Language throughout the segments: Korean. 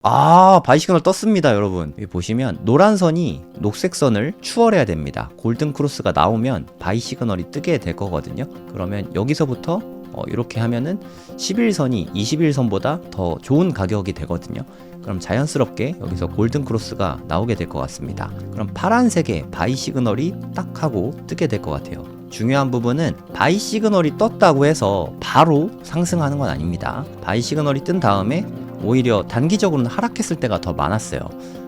바이 시그널 떴습니다, 여러분. 여기 보시면 노란 선이 녹색 선을 추월해야 됩니다. 골든 크로스가 나오면 바이 시그널이 뜨게 될 거거든요. 그러면 여기서부터 이렇게 하면은 11선이 21선보다 더 좋은 가격이 되거든요. 그럼 자연스럽게 여기서 골든 크로스가 나오게 될 것 같습니다. 그럼 파란색의 바이 시그널이 딱 하고 뜨게 될 것 같아요. 중요한 부분은 바이 시그널이 떴다고 해서 바로 상승하는 건 아닙니다. 바이 시그널이 뜬 다음에 오히려 단기적으로는 하락했을 때가 더 많았어요.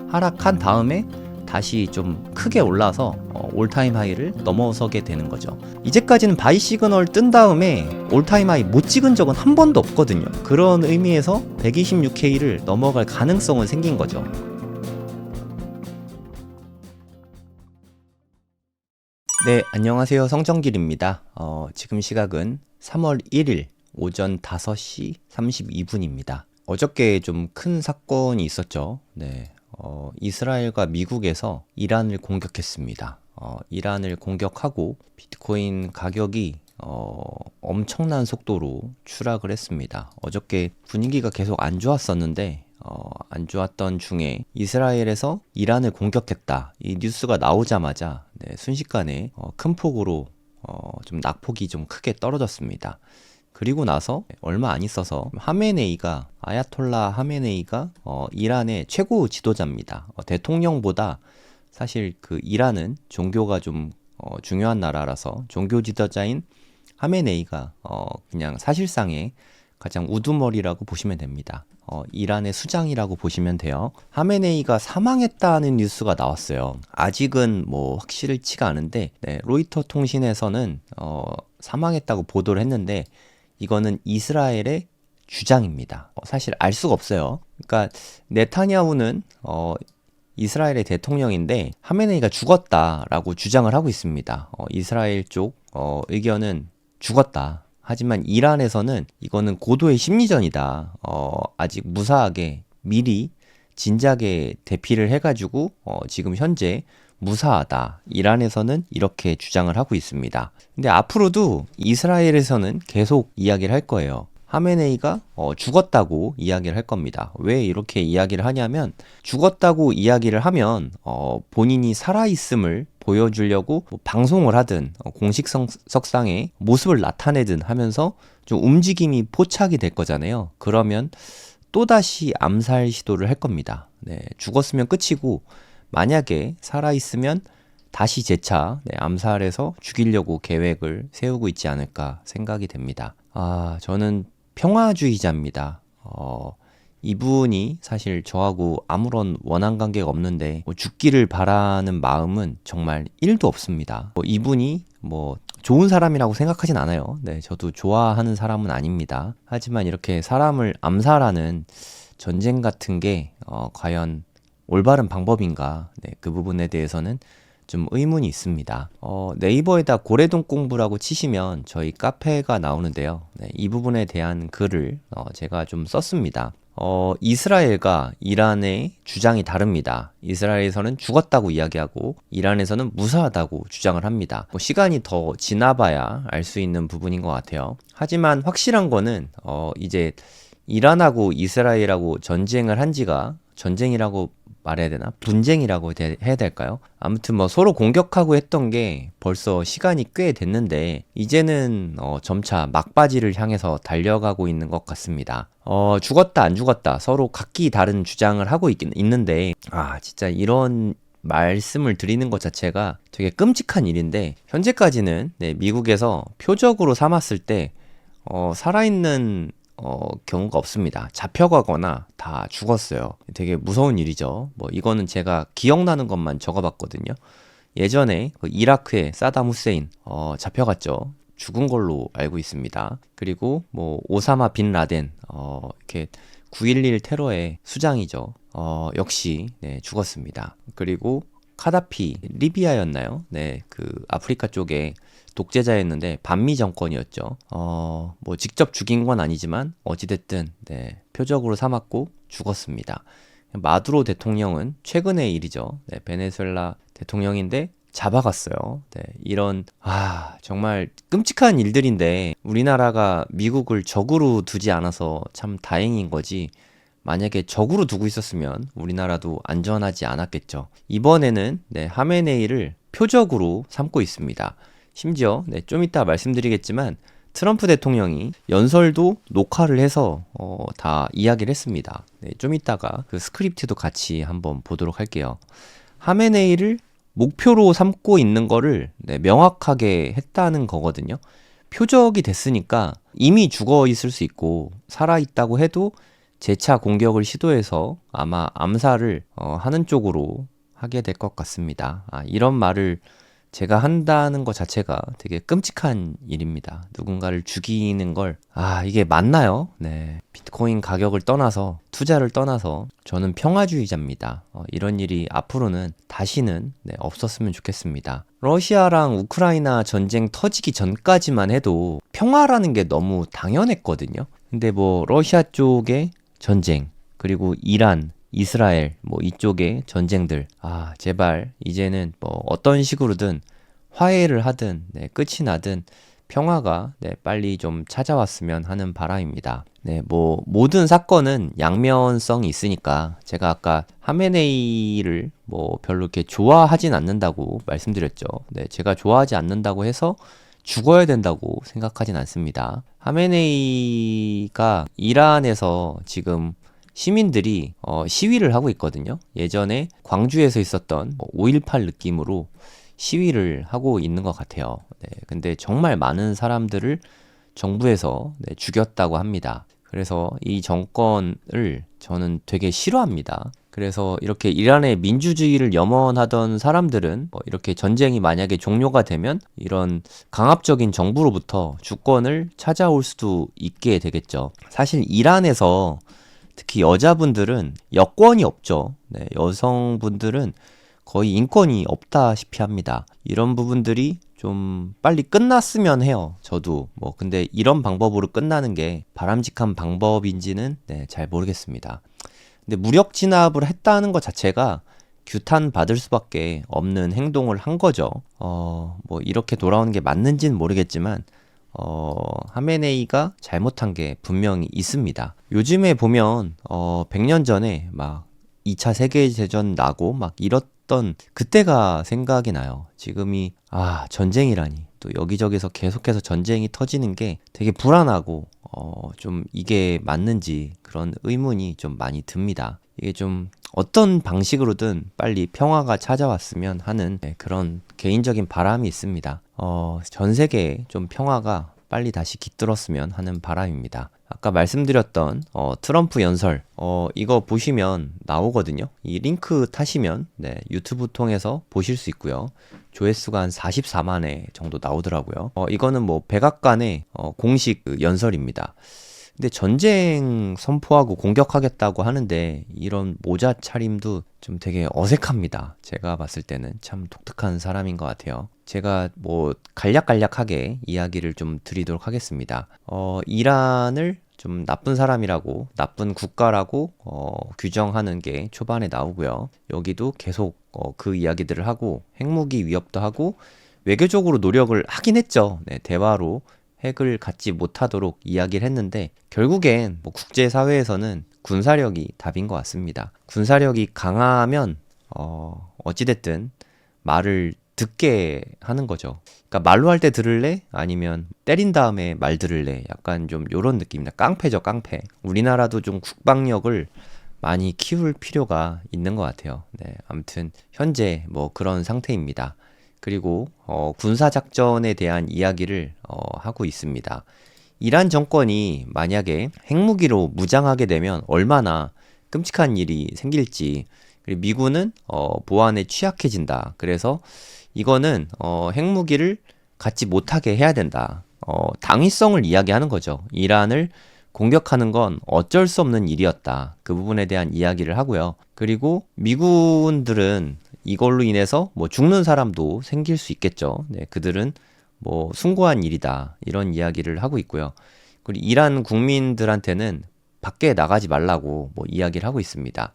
하락한 다음에 다시 좀 크게 올라서 올타임 하이를 넘어서게 되는 거죠. 이제까지는 바이 시그널 뜬 다음에 올타임 하이 못 찍은 적은 한 번도 없거든요. 그런 의미에서 126K를 넘어갈 가능성은 생긴 거죠. 네, 안녕하세요. 성정길입니다. 지금 시각은 3월 1일 오전 5시 32분입니다. 어저께 좀 큰 사건이 있었죠. 네, 이스라엘과 미국에서 이란을 공격했습니다. 이란을 공격하고 비트코인 가격이 엄청난 속도로 추락을 했습니다. 어저께 분위기가 계속 안 좋았었는데 안 좋았던 중에 이스라엘에서 이란을 공격했다 이 뉴스가 나오자마자 순식간에 큰 폭으로 좀 낙폭이 좀 크게 떨어졌습니다. 그리고 나서 얼마 안 있어서 아야톨라 하메네이가 이란의 최고 지도자입니다. 대통령보다 사실 그 이란은 종교가 좀 중요한 나라라서 종교 지도자인 하메네이가 그냥 사실상의 가장 우두머리라고 보시면 됩니다. 이란의 수장이라고 보시면 돼요. 하메네이가 사망했다는 뉴스가 나왔어요. 아직은 뭐 확실치가 않은데 로이터 통신에서는 사망했다고 보도를 했는데 이거는 이스라엘의 주장입니다. 사실 알 수가 없어요. 그러니까 네타냐후는 이스라엘의 대통령인데 하메네이가 죽었다라고 주장을 하고 있습니다. 이스라엘 쪽 의견은 죽었다. 하지만 이란에서는 이거는 고도의 심리전이다. 아직 무사하게 미리 진작에 대피를 해가지고 지금 현재 무사하다. 이란에서는 이렇게 주장을 하고 있습니다. 근데 앞으로도 이스라엘에서는 계속 이야기를 할 거예요. 하메네이가 죽었다고 이야기를 할 겁니다. 왜 이렇게 이야기를 하냐면 죽었다고 이야기를 하면 본인이 살아있음을 보여주려고 뭐 방송을 하든 공식 석상에 모습을 나타내든 하면서 좀 움직임이 포착이 될 거잖아요. 그러면 또다시 암살 시도를 할 겁니다. 네, 죽었으면 끝이고 만약에 살아있으면 다시 재차 암살해서 죽이려고 계획을 세우고 있지 않을까 생각이 됩니다. 저는 평화주의자입니다. 이분이 사실 저하고 아무런 원한 관계가 없는데 뭐 죽기를 바라는 마음은 정말 1도 없습니다. 이분이 뭐 좋은 사람이라고 생각하진 않아요. 네, 저도 좋아하는 사람은 아닙니다. 하지만 이렇게 사람을 암살하는 전쟁 같은 게 과연 올바른 방법인가? 네, 그 부분에 대해서는 좀 의문이 있습니다. 네이버에다 고래동 공부라고 치시면 저희 카페가 나오는데요. 네, 이 부분에 대한 글을 제가 좀 썼습니다. 이스라엘과 이란의 주장이 다릅니다. 이스라엘에서는 죽었다고 이야기하고 이란에서는 무사하다고 주장을 합니다. 시간이 더 지나봐야 알 수 있는 부분인 것 같아요. 하지만 확실한 거는 이제 이란하고 이스라엘하고 전쟁을 한 지가 전쟁이라고 말해야 되나? 분쟁이라고 해야 될까요? 아무튼 뭐 서로 공격하고 했던 게 벌써 시간이 꽤 됐는데 이제는 점차 막바지를 향해서 달려가고 있는 것 같습니다. 죽었다 안 죽었다 서로 각기 다른 주장을 하고 있는데 진짜 이런 말씀을 드리는 것 자체가 되게 끔찍한 일인데 현재까지는 미국에서 표적으로 삼았을 때 살아있는 경우가 없습니다. 잡혀가거나 다 죽었어요. 되게 무서운 일이죠. 뭐 이거는 제가 기억나는 것만 적어봤거든요. 예전에 그 이라크의 사담 후세인 잡혀갔죠. 죽은 걸로 알고 있습니다. 그리고 뭐 오사마 빈 라덴 이렇게 9.11 테러의 수장이죠. 역시 죽었습니다. 그리고 카다피 리비아였나요? 네, 그 아프리카 쪽에 독재자였는데 반미 정권이었죠. 뭐 직접 죽인 건 아니지만 어찌됐든 표적으로 삼았고 죽었습니다. 마두로 대통령은 최근의 일이죠. 베네수엘라 대통령인데 잡아갔어요. 이런 정말 끔찍한 일들인데 우리나라가 미국을 적으로 두지 않아서 참 다행인 거지. 만약에 적으로 두고 있었으면 우리나라도 안전하지 않았겠죠. 이번에는 네, 하메네이를 표적으로 삼고 있습니다. 심지어 네, 좀 이따 말씀드리겠지만 트럼프 대통령이 연설도 녹화를 해서 다 이야기를 했습니다. 네, 좀 이따가 그 스크립트도 같이 한번 보도록 할게요. 하메네이를 목표로 삼고 있는 거를 네, 명확하게 했다는 거거든요. 표적이 됐으니까 이미 죽어 있을 수 있고 살아 있다고 해도 재차 공격을 시도해서 아마 암살을 하는 쪽으로 하게 될 것 같습니다. 이런 말을 제가 한다는 것 자체가 되게 끔찍한 일입니다. 누군가를 죽이는 걸, 이게 맞나요? 네. 비트코인 가격을 떠나서, 투자를 떠나서, 저는 평화주의자입니다. 이런 일이 앞으로는 다시는 없었으면 좋겠습니다. 러시아랑 우크라이나 전쟁 터지기 전까지만 해도 평화라는 게 너무 당연했거든요. 근데 뭐, 러시아 쪽의 전쟁, 그리고 이란, 이스라엘 뭐 이쪽의 전쟁들 제발 이제는 뭐 어떤 식으로든 화해를 하든 끝이 나든 평화가 빨리 좀 찾아왔으면 하는 바람입니다. 뭐 모든 사건은 양면성이 있으니까 제가 아까 하메네이를 뭐 별로 이렇게 좋아하진 않는다고 말씀드렸죠. 제가 좋아하지 않는다고 해서 죽어야 된다고 생각하진 않습니다. 하메네이가 이란에서 지금 시민들이 시위를 하고 있거든요. 예전에 광주에서 있었던 5.18 느낌으로 시위를 하고 있는 것 같아요. 근데 정말 많은 사람들을 정부에서 죽였다고 합니다. 그래서 이 정권을 저는 되게 싫어합니다. 그래서 이렇게 이란의 민주주의를 염원하던 사람들은 이렇게 전쟁이 만약에 종료가 되면 이런 강압적인 정부로부터 주권을 찾아올 수도 있게 되겠죠. 사실 이란에서 특히 여자분들은 여권이 없죠. 여성분들은 거의 인권이 없다시피 합니다. 이런 부분들이 좀 빨리 끝났으면 해요. 저도 근데 이런 방법으로 끝나는 게 바람직한 방법인지는 잘 모르겠습니다. 근데 무력 진압을 했다는 것 자체가 규탄 받을 수밖에 없는 행동을 한 거죠. 뭐 이렇게 돌아오는 게 맞는지는 모르겠지만 하메네이가 잘못한 게 분명히 있습니다. 요즘에 보면 100년 전에 막 2차 세계대전 나고 막 이랬던 그때가 생각이 나요. 지금이 전쟁이라니 또 여기저기서 계속해서 전쟁이 터지는 게 되게 불안하고 좀 이게 맞는지 그런 의문이 좀 많이 듭니다. 이게 좀 어떤 방식으로든 빨리 평화가 찾아왔으면 하는 그런 개인적인 바람이 있습니다. 전 세계에 좀 평화가 빨리 다시 깃들었으면 하는 바람입니다. 아까 말씀드렸던 트럼프 연설 이거 보시면 나오거든요. 이 링크 타시면 유튜브 통해서 보실 수 있고요. 조회수가 한 44만 회 정도 나오더라고요. 이거는 뭐 백악관의 공식 연설입니다. 근데 전쟁 선포하고 공격하겠다고 하는데 이런 모자 차림도 좀 되게 어색합니다. 제가 봤을 때는 참 독특한 사람인 것 같아요. 제가 뭐 간략간략하게 이야기를 좀 드리도록 하겠습니다. 이란을 좀 나쁜 사람이라고, 나쁜 국가라고 규정하는 게 초반에 나오고요. 여기도 계속 그 이야기들을 하고 핵무기 위협도 하고 외교적으로 노력을 하긴 했죠. 대화로 핵을 갖지 못하도록 이야기를 했는데 결국엔 뭐 국제사회에서는 군사력이 답인 것 같습니다. 군사력이 강하면 어찌됐든 말을 듣게 하는 거죠. 그러니까 말로 할 때 들을래? 아니면 때린 다음에 말 들을래? 약간 좀 요런 느낌입니다. 깡패죠, 깡패. 우리나라도 좀 국방력을 많이 키울 필요가 있는 것 같아요. 아무튼 현재 뭐 그런 상태입니다. 그리고 군사작전에 대한 이야기를 하고 있습니다. 이란 정권이 만약에 핵무기로 무장하게 되면 얼마나 끔찍한 일이 생길지, 그리고 미군은 보안에 취약해진다. 그래서 이거는 핵무기를 갖지 못하게 해야 된다. 당위성을 이야기하는 거죠. 이란을 공격하는 건 어쩔 수 없는 일이었다. 그 부분에 대한 이야기를 하고요. 그리고 미군들은 이걸로 인해서 뭐 죽는 사람도 생길 수 있겠죠. 그들은 뭐 숭고한 일이다. 이런 이야기를 하고 있고요. 그리고 이란 국민들한테는 밖에 나가지 말라고 뭐 이야기를 하고 있습니다.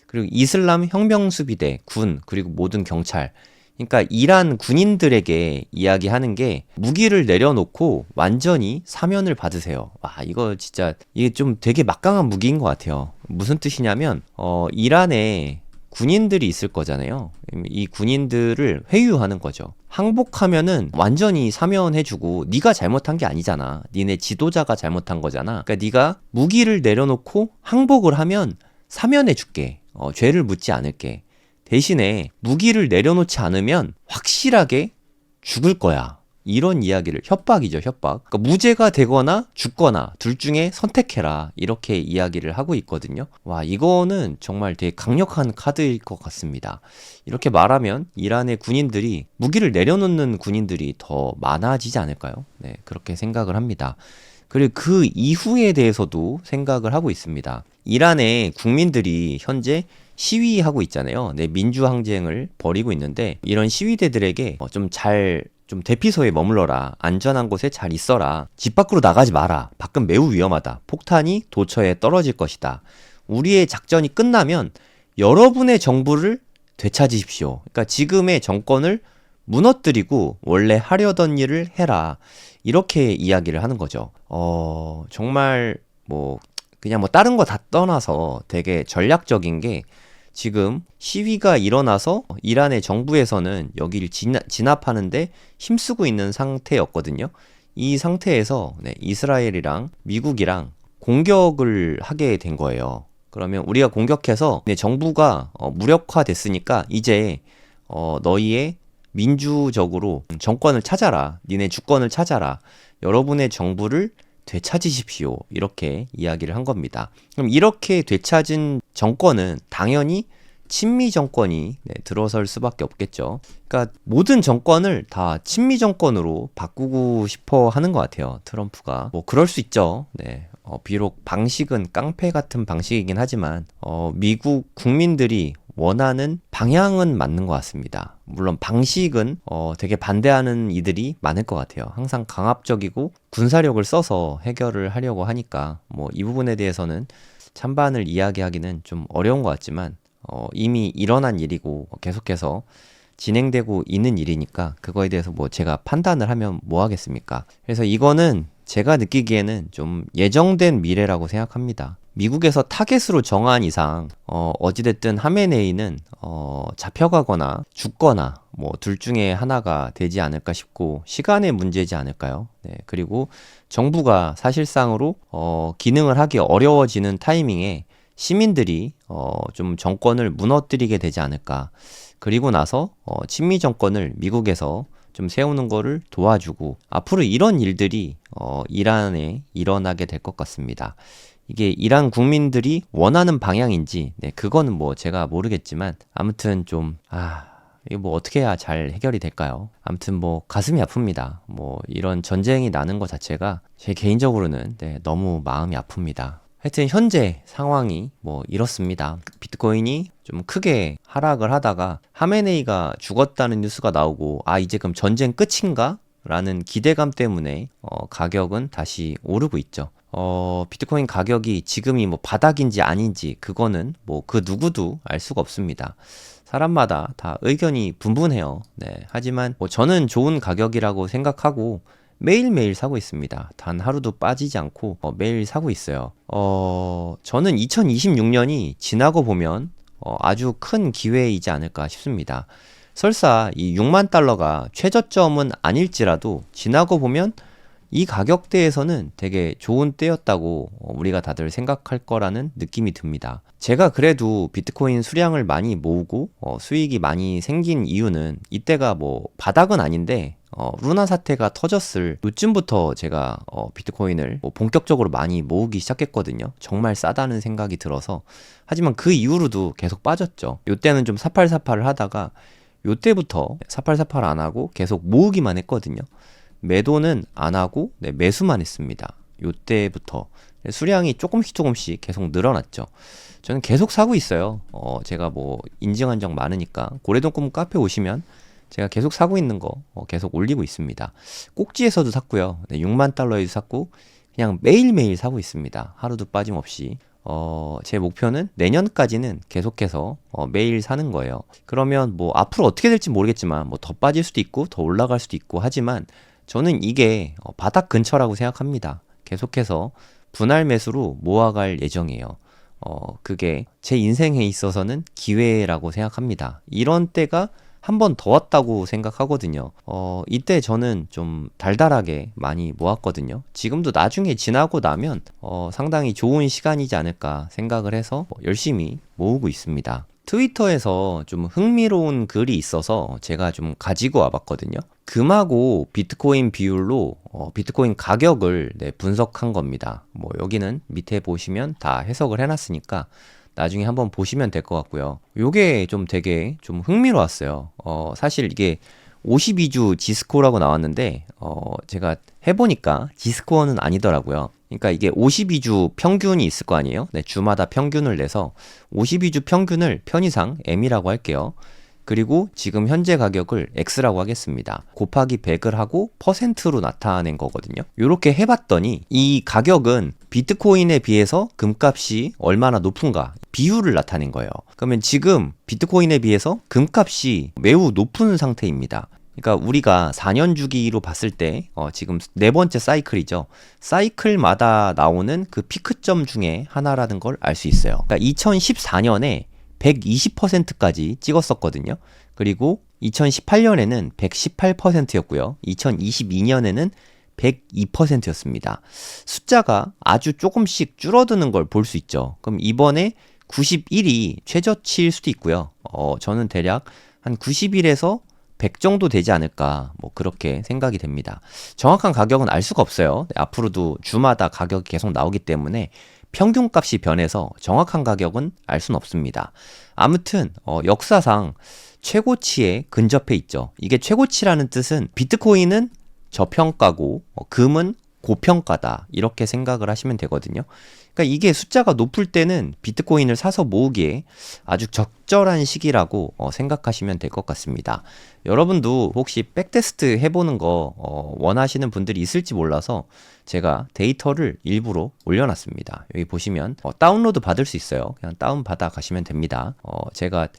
그리고 이슬람 혁명수비대, 군, 그리고 모든 경찰, 그러니까 이란 군인들에게 이야기하는 게 무기를 내려놓고 완전히 사면을 받으세요. 와, 이거 진짜 이게 좀 되게 막강한 무기인 것 같아요. 무슨 뜻이냐면 이란에 군인들이 있을 거잖아요. 이 군인들을 회유하는 거죠. 항복하면은 완전히 사면해주고 네가 잘못한 게 아니잖아. 니네 지도자가 잘못한 거잖아. 그러니까 네가 무기를 내려놓고 항복을 하면 사면해줄게. 죄를 묻지 않을게. 대신에 무기를 내려놓지 않으면 확실하게 죽을 거야. 이런 이야기를, 협박이죠, 협박. 그러니까 무죄가 되거나 죽거나 둘 중에 선택해라. 이렇게 이야기를 하고 있거든요. 와, 이거는 정말 되게 강력한 카드일 것 같습니다. 이렇게 말하면 이란의 군인들이, 무기를 내려놓는 군인들이 더 많아지지 않을까요? 네, 그렇게 생각을 합니다. 그리고 그 이후에 대해서도 생각을 하고 있습니다. 이란의 국민들이 현재 시위하고 있잖아요. 네, 민주항쟁을 벌이고 있는데 이런 시위대들에게 좀 대피소에 머물러라. 안전한 곳에 잘 있어라. 집 밖으로 나가지 마라. 밖은 매우 위험하다. 폭탄이 도처에 떨어질 것이다. 우리의 작전이 끝나면 여러분의 정부를 되찾으십시오. 그러니까 지금의 정권을 무너뜨리고 원래 하려던 일을 해라. 이렇게 이야기를 하는 거죠. 정말 그냥 다른 거 다 떠나서 되게 전략적인 게, 지금 시위가 일어나서 이란의 정부에서는 여기를 진압하는데 힘쓰고 있는 상태였거든요. 이 상태에서 이스라엘이랑 미국이랑 공격을 하게 된 거예요. 그러면 우리가 공격해서 정부가 무력화됐으니까 이제 너희의 민주적으로 정권을 찾아라. 니네 주권을 찾아라. 여러분의 정부를 되찾으십시오. 이렇게 이야기를 한 겁니다. 그럼 이렇게 되찾은 정권은 당연히 친미 정권이 들어설 수밖에 없겠죠. 그러니까 모든 정권을 다 친미 정권으로 바꾸고 싶어 하는 것 같아요. 트럼프가. 그럴 수 있죠. 네. 비록 방식은 깡패 같은 방식이긴 하지만 미국 국민들이 원하는 방향은 맞는 것 같습니다. 물론 방식은 되게 반대하는 이들이 많을 것 같아요. 항상 강압적이고 군사력을 써서 해결을 하려고 하니까 이 부분에 대해서는 찬반을 이야기하기는 좀 어려운 것 같지만 이미 일어난 일이고 계속해서 진행되고 있는 일이니까 그거에 대해서 제가 판단을 하면 뭐 하겠습니까? 그래서 이거는 제가 느끼기에는 좀 예정된 미래라고 생각합니다. 미국에서 타겟으로 정한 이상 어찌됐든 하메네이는 잡혀가거나 죽거나 둘 중에 하나가 되지 않을까 싶고, 시간의 문제지 않을까요? 네, 그리고 정부가 사실상으로 기능을 하기 어려워지는 타이밍에 시민들이 좀 정권을 무너뜨리게 되지 않을까. 그리고 나서 친미 정권을 미국에서 좀 세우는 거를 도와주고, 앞으로 이런 일들이 이란에 일어나게 될 것 같습니다. 이게 이란 국민들이 원하는 방향인지 그거는 제가 모르겠지만, 아무튼 이게 어떻게 해야 잘 해결이 될까요? 아무튼 가슴이 아픕니다. 이런 전쟁이 나는 것 자체가 제 개인적으로는 너무 마음이 아픕니다. 하여튼 현재 상황이 이렇습니다. 비트코인이 좀 크게 하락을 하다가 하메네이가 죽었다는 뉴스가 나오고, 이제 그럼 전쟁 끝인가? 라는 기대감 때문에 가격은 다시 오르고 있죠. 비트코인 가격이 지금이 바닥인지 아닌지 그거는 그 누구도 알 수가 없습니다. 사람마다 다 의견이 분분해요. 네. 하지만 저는 좋은 가격이라고 생각하고 매일매일 사고 있습니다. 단 하루도 빠지지 않고 매일 사고 있어요. 저는 2026년이 지나고 보면 아주 큰 기회이지 않을까 싶습니다. 설사 이 6만 달러가 최저점은 아닐지라도 지나고 보면 이 가격대에서는 되게 좋은 때였다고 우리가 다들 생각할 거라는 느낌이 듭니다. 제가 그래도 비트코인 수량을 많이 모으고 수익이 많이 생긴 이유는, 이때가 바닥은 아닌데 루나 사태가 터졌을 요쯤부터 제가 비트코인을 본격적으로 많이 모으기 시작했거든요. 정말 싸다는 생각이 들어서. 하지만 그 이후로도 계속 빠졌죠. 요때는 좀 사팔사팔을 하다가 요때부터 사팔사팔 안 하고 계속 모으기만 했거든요. 매도는 안 하고 매수만 했습니다. 요때부터 수량이 조금씩 계속 늘어났죠. 저는 계속 사고 있어요. 제가 인증한 적 많으니까 고래동 꿈 카페 오시면 제가 계속 사고 있는 거 계속 올리고 있습니다. 꼭지에서도 샀고요. 6만 달러에도 샀고 그냥 매일매일 사고 있습니다. 하루도 빠짐없이. 제 목표는 내년까지는 계속해서 매일 사는 거예요. 그러면 뭐 앞으로 어떻게 될지 모르겠지만 뭐 더 빠질 수도 있고 더 올라갈 수도 있고 하지만 저는 이게 바닥 근처라고 생각합니다. 계속해서 분할 매수로 모아갈 예정이에요. 그게 제 인생에 있어서는 기회라고 생각합니다. 이런 때가 한 번 더 왔다고 생각하거든요. 이때 저는 좀 달달하게 많이 모았거든요. 지금도 나중에 지나고 나면 상당히 좋은 시간이지 않을까 생각을 해서 열심히 모으고 있습니다. 트위터에서 좀 흥미로운 글이 있어서 제가 좀 가지고 와봤거든요. 금하고 비트코인 비율로 비트코인 가격을 분석한 겁니다. 뭐 여기는 밑에 보시면 다 해석을 해놨으니까 나중에 한번 보시면 될 것 같고요. 요게 좀 되게 좀 흥미로웠어요. 사실 이게 52주 지스코어라고 나왔는데 제가 해보니까 지스코어는 아니더라고요. 그러니까 이게 52주 평균이 있을 거 아니에요? 네, 주마다 평균을 내서 52주 평균을 편의상 M이라고 할게요. 그리고 지금 현재 가격을 X라고 하겠습니다. 곱하기 100을 하고 퍼센트로 나타낸 거거든요. 이렇게 해봤더니 이 가격은 비트코인에 비해서 금값이 얼마나 높은가 비율을 나타낸 거예요. 그러면 지금 비트코인에 비해서 금값이 매우 높은 상태입니다. 그러니까 우리가 4년 주기로 봤을 때 지금 네 번째 사이클이죠. 사이클마다 나오는 그 피크점 중에 하나라는 걸 알 수 있어요. 그러니까 2014년에 120%까지 찍었었거든요. 그리고 2018년에는 118%였고요. 2022년에는 102%였습니다. 숫자가 아주 조금씩 줄어드는 걸 볼 수 있죠. 그럼 이번에 91이 최저치일 수도 있고요. 저는 대략 한 90일에서 100 정도 되지 않을까 뭐 그렇게 생각이 됩니다. 정확한 가격은 알 수가 없어요. 앞으로도 주마다 가격이 계속 나오기 때문에 평균값이 변해서 정확한 가격은 알 수는 없습니다. 아무튼 역사상 최고치에 근접해 있죠. 이게 최고치라는 뜻은 비트코인은 저평가고 금은 고평가다 이렇게 생각을 하시면 되거든요. 그러니까 이게 숫자가 높을 때는 비트코인을 사서 모으기에 아주 적절한 시기라고 생각하시면 될 것 같습니다. 여러분도 혹시 백테스트 해보는 거 원하시는 분들이 있을지 몰라서 제가 데이터를 일부러 올려놨습니다. 여기 보시면 다운로드 받을 수 있어요. 그냥 다운 받아 가시면 됩니다.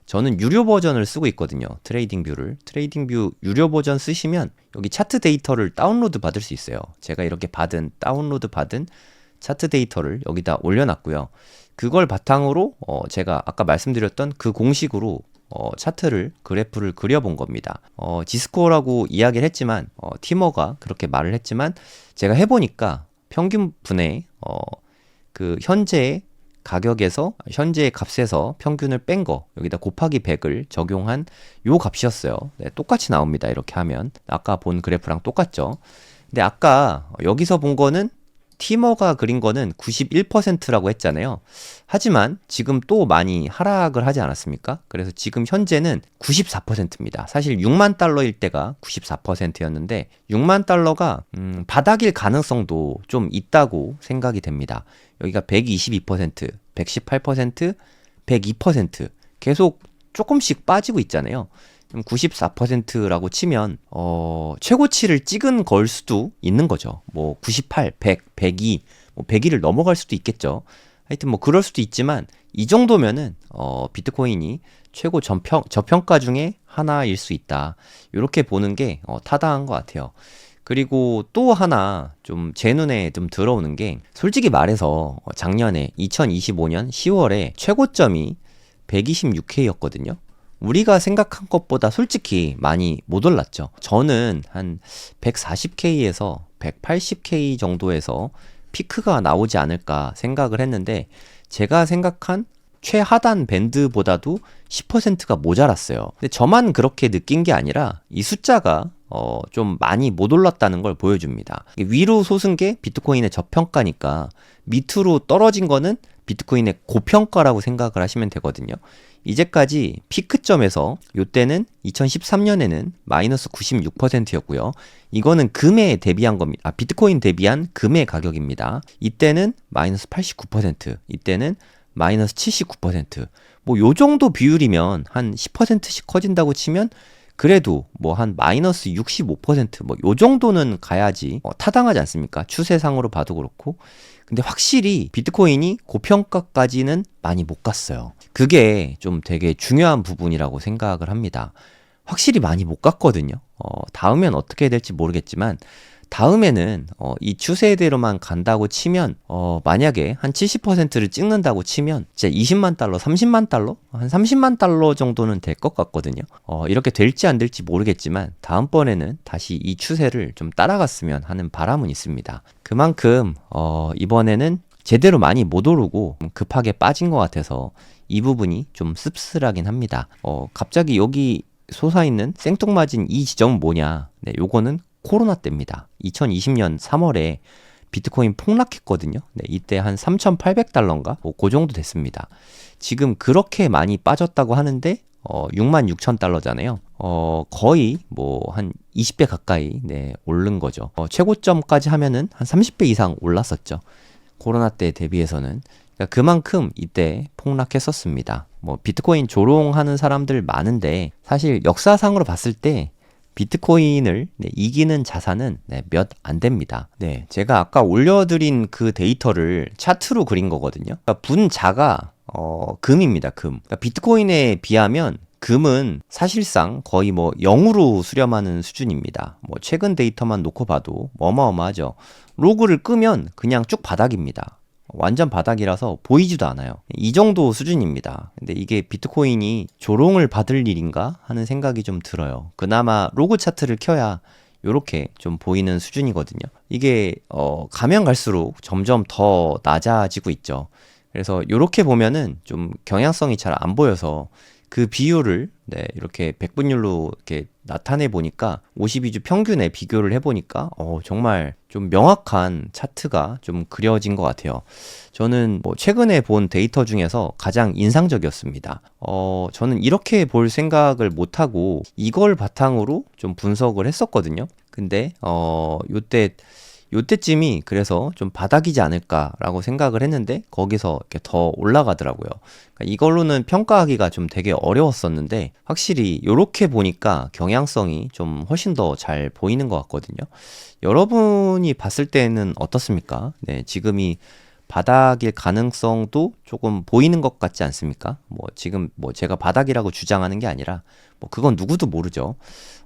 저는 유료 버전을 쓰고 있거든요. 트레이딩뷰를. 트레이딩뷰 유료 버전 쓰시면 여기 차트 데이터를 다운로드 받을 수 있어요. 제가 이렇게 다운로드 받은 차트 데이터를 여기다 올려놨고요. 그걸 바탕으로 제가 아까 말씀드렸던 그 공식으로 차트를 그래프를 그려본 겁니다. 지스코어라고 이야기를 했지만 티머가 그렇게 말을 했지만 제가 해보니까 평균분의 그 현재의 가격에서 현재의 값에서 평균을 뺀 거 여기다 곱하기 100을 적용한 요 값이었어요. 네, 똑같이 나옵니다. 이렇게 하면 아까 본 그래프랑 똑같죠. 근데 아까 여기서 본 거는 티머가 그린 거는 91%라고 했잖아요. 하지만 지금 또 많이 하락을 하지 않았습니까? 그래서 지금 현재는 94%입니다. 사실 6만 달러일 때가 94%였는데 6만 달러가 바닥일 가능성도 좀 있다고 생각이 됩니다. 여기가 122%, 118%, 102% 계속 조금씩 빠지고 있잖아요. 94%라고 치면 최고치를 찍은 걸 수도 있는 거죠. 뭐 98, 100, 102, 뭐 102를 넘어갈 수도 있겠죠. 하여튼 뭐 그럴 수도 있지만 이 정도면은 비트코인이 최고 저평가 중에 하나일 수 있다. 이렇게 보는 게 타당한 것 같아요. 그리고 또 하나 좀 제 눈에 좀 들어오는 게 솔직히 말해서 작년에 2025년 10월에 최고점이 126K였거든요. 우리가 생각한 것보다 솔직히 많이 못 올랐죠. 저는 한 140K에서 180K 정도에서 피크가 나오지 않을까 생각을 했는데 제가 생각한 최하단 밴드보다도 10%가 모자랐어요. 근데 저만 그렇게 느낀 게 아니라 이 숫자가 좀 많이 못 올랐다는 걸 보여줍니다. 위로 솟은 게 비트코인의 저평가니까 밑으로 떨어진 거는 비트코인의 고평가라고 생각을 하시면 되거든요. 이제까지 피크점에서 요때는 2013년에는 마이너스 96%였고요. 이거는 금에 대비한 겁니다. 비트코인 대비한 금의 가격입니다. 이때는 마이너스 89%, 이때는 마이너스 79%. 뭐 요 정도 비율이면 한 10%씩 커진다고 치면 그래도 뭐 한 마이너스 65% 뭐 요 정도는 가야지 타당하지 않습니까? 추세상으로 봐도 그렇고. 근데 확실히 비트코인이 고평가까지는 많이 못 갔어요. 그게 좀 되게 중요한 부분이라고 생각을 합니다. 확실히 많이 못 갔거든요. 다음엔 어떻게 될지 모르겠지만 다음에는 이 추세대로만 간다고 치면 만약에 한 70%를 찍는다고 치면 진짜 20만 달러, 30만 달러? 한 30만 달러 정도는 될 것 같거든요. 이렇게 될지 안 될지 모르겠지만 다음번에는 다시 이 추세를 좀 따라갔으면 하는 바람은 있습니다. 그만큼 이번에는 제대로 많이 못 오르고 급하게 빠진 것 같아서 이 부분이 좀 씁쓸하긴 합니다. 갑자기 여기 솟아있는 생뚱맞은 이 지점은 뭐냐? 네, 요거는 코로나 때입니다. 2020년 3월에 비트코인 폭락했거든요. 네, 이때 한 3,800달러인가? 그 정도 됐습니다. 지금 그렇게 많이 빠졌다고 하는데 66,000달러잖아요. 거의 뭐 한 20배 가까이 네, 오른 거죠. 최고점까지 하면은 한 30배 이상 올랐었죠. 코로나 때 대비해서는. 그러니까 그만큼 이때 폭락했었습니다. 뭐 비트코인 조롱하는 사람들 많은데 사실 역사상으로 봤을 때 비트코인을 이기는 자산은 몇 안 됩니다. 네, 제가 아까 올려드린 그 데이터를 차트로 그린 거거든요. 그러니까 분자가 금입니다. 금. 그러니까 비트코인에 비하면 금은 사실상 거의 뭐 0으로 수렴하는 수준입니다. 뭐 최근 데이터만 놓고 봐도 어마어마하죠. 로그를 끄면 그냥 쭉 바닥입니다. 완전 바닥이라서 보이지도 않아요. 이 정도 수준입니다. 근데 이게 비트코인이 조롱을 받을 일인가 하는 생각이 좀 들어요. 그나마 로그 차트를 켜야 요렇게 좀 보이는 수준이거든요. 이게 가면 갈수록 점점 더 낮아지고 있죠. 그래서 요렇게 보면은 좀 경향성이 잘 안 보여서 그 비율을 이렇게 백분율로 이렇게 나타내 보니까 52주 평균에 비교를 해보니까 정말 좀 명확한 차트가 좀 그려진 것 같아요. 저는 뭐 최근에 본 데이터 중에서 가장 인상적이었습니다. 저는 이렇게 볼 생각을 못하고 이걸 바탕으로 좀 분석을 했었거든요. 근데 요때쯤이 그래서 좀 바닥이지 않을까라고 생각을 했는데 거기서 이렇게 더 올라가더라고요. 그러니까 이걸로는 평가하기가 좀 되게 어려웠었는데 확실히 요렇게 보니까 경향성이 좀 훨씬 더 잘 보이는 것 같거든요. 여러분이 봤을 때는 어떻습니까? 네, 지금이 바닥일 가능성도 조금 보이는 것 같지 않습니까? 뭐 지금 뭐 제가 바닥이라고 주장하는 게 아니라 뭐 그건 누구도 모르죠.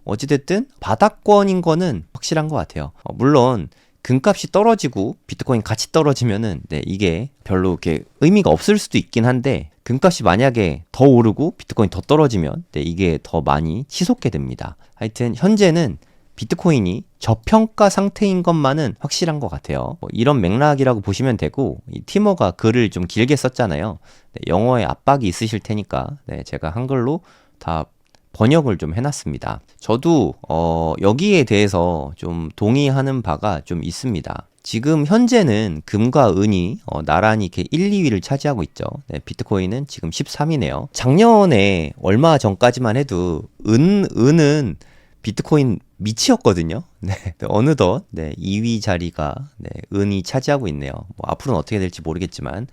어찌됐든 바닥권인 거는 확실한 것 같아요. 물론 금값이 떨어지고 비트코인 같이 떨어지면은 이게 별로 이렇게 의미가 없을 수도 있긴 한데 금값이 만약에 더 오르고 비트코인 더 떨어지면 이게 더 많이 치솟게 됩니다. 하여튼 현재는 비트코인이 저평가 상태인 것만은 확실한 것 같아요. 이런 맥락이라고 보시면 되고 이 티머가 글을 좀 길게 썼잖아요. 영어에 압박이 있으실 테니까 제가 한글로 다 번역을 좀 해놨습니다. 저도 여기에 대해서 좀 동의하는 바가 좀 있습니다. 지금 현재는 금과 은이 나란히 이렇게 1, 2위를 차지하고 있죠. 비트코인은 지금 13위네요. 작년에 얼마 전까지만 해도 은은 비트코인 밑이었거든요. 어느덧 2위 자리가 은이 차지하고 있네요. 뭐 앞으로는 어떻게 될지 모르겠지만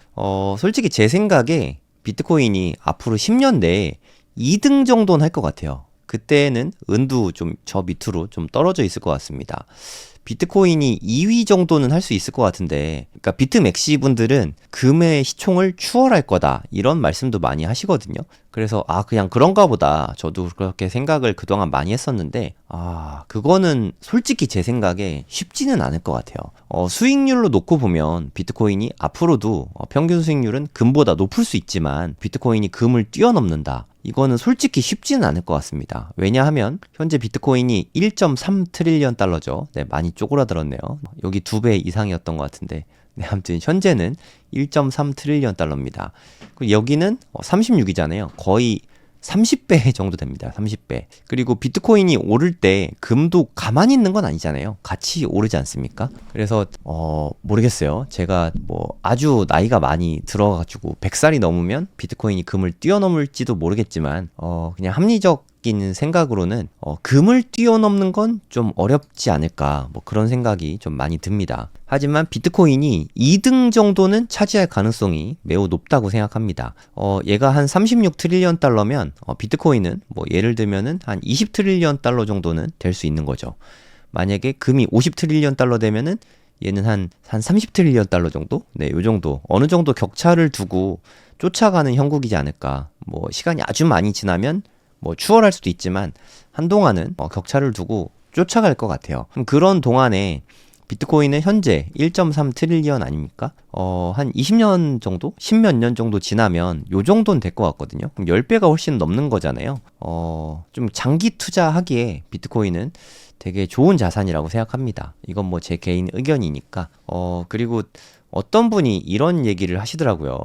솔직히 제 생각에 비트코인이 앞으로 10년 내에 2등 정도는 할 것 같아요. 그때는 은도 좀 저 밑으로 좀 떨어져 있을 것 같습니다. 비트코인이 2위 정도는 할 수 있을 것 같은데, 그러니까 비트맥시 분들은 금의 시총을 추월할 거다 이런 말씀도 많이 하시거든요. 그래서 그냥 그런가 보다 저도 그렇게 생각을 그동안 많이 했었는데 그거는 솔직히 제 생각에 쉽지는 않을 것 같아요. 수익률로 놓고 보면 비트코인이 앞으로도 평균 수익률은 금보다 높을 수 있지만 비트코인이 금을 뛰어넘는다. 이거는 솔직히 쉽지는 않을 것 같습니다. 왜냐하면 현재 비트코인이 1.3 트릴리언 달러죠. 많이 쪼그라들었네요. 여기 2배 이상이었던 것 같은데 아무튼 현재는 1.3 트릴리언 달러입니다. 여기는 36이잖아요. 거의 30배 정도 됩니다. 30배. 그리고 비트코인이 오를 때 금도 가만히 있는 건 아니잖아요. 같이 오르지 않습니까? 그래서 모르겠어요. 제가 뭐 아주 나이가 많이 들어가지고 100살이 넘으면 비트코인이 금을 뛰어넘을지도 모르겠지만 그냥 합리적인 생각으로는 금을 뛰어넘는 건 좀 어렵지 않을까 뭐 그런 생각이 좀 많이 듭니다. 하지만 비트코인이 2등 정도는 차지할 가능성이 매우 높다고 생각합니다. 얘가 한 36 트릴리언 달러면 비트코인은 뭐 예를 들면은 한 20 트릴리언 달러 정도는 될 수 있는 거죠. 만약에 금이 50 트릴리언 달러 되면은 얘는 한 30트릴리언 달러 정도? 네, 요 정도. 어느 정도 격차를 두고 쫓아가는 형국이지 않을까. 뭐, 시간이 아주 많이 지나면 뭐 추월할 수도 있지만, 한동안은 격차를 두고 쫓아갈 것 같아요. 그럼 그런 동안에 비트코인은 현재 1.3 트릴리언 아닙니까? 한 20년 정도? 10몇 년 정도 지나면 요 정도는 될 것 같거든요. 그럼 10배가 훨씬 넘는 거잖아요. 좀 장기 투자하기에 비트코인은 되게 좋은 자산이라고 생각합니다. 이건 뭐 제 개인 의견이니까. 그리고 어떤 분이 이런 얘기를 하시더라고요.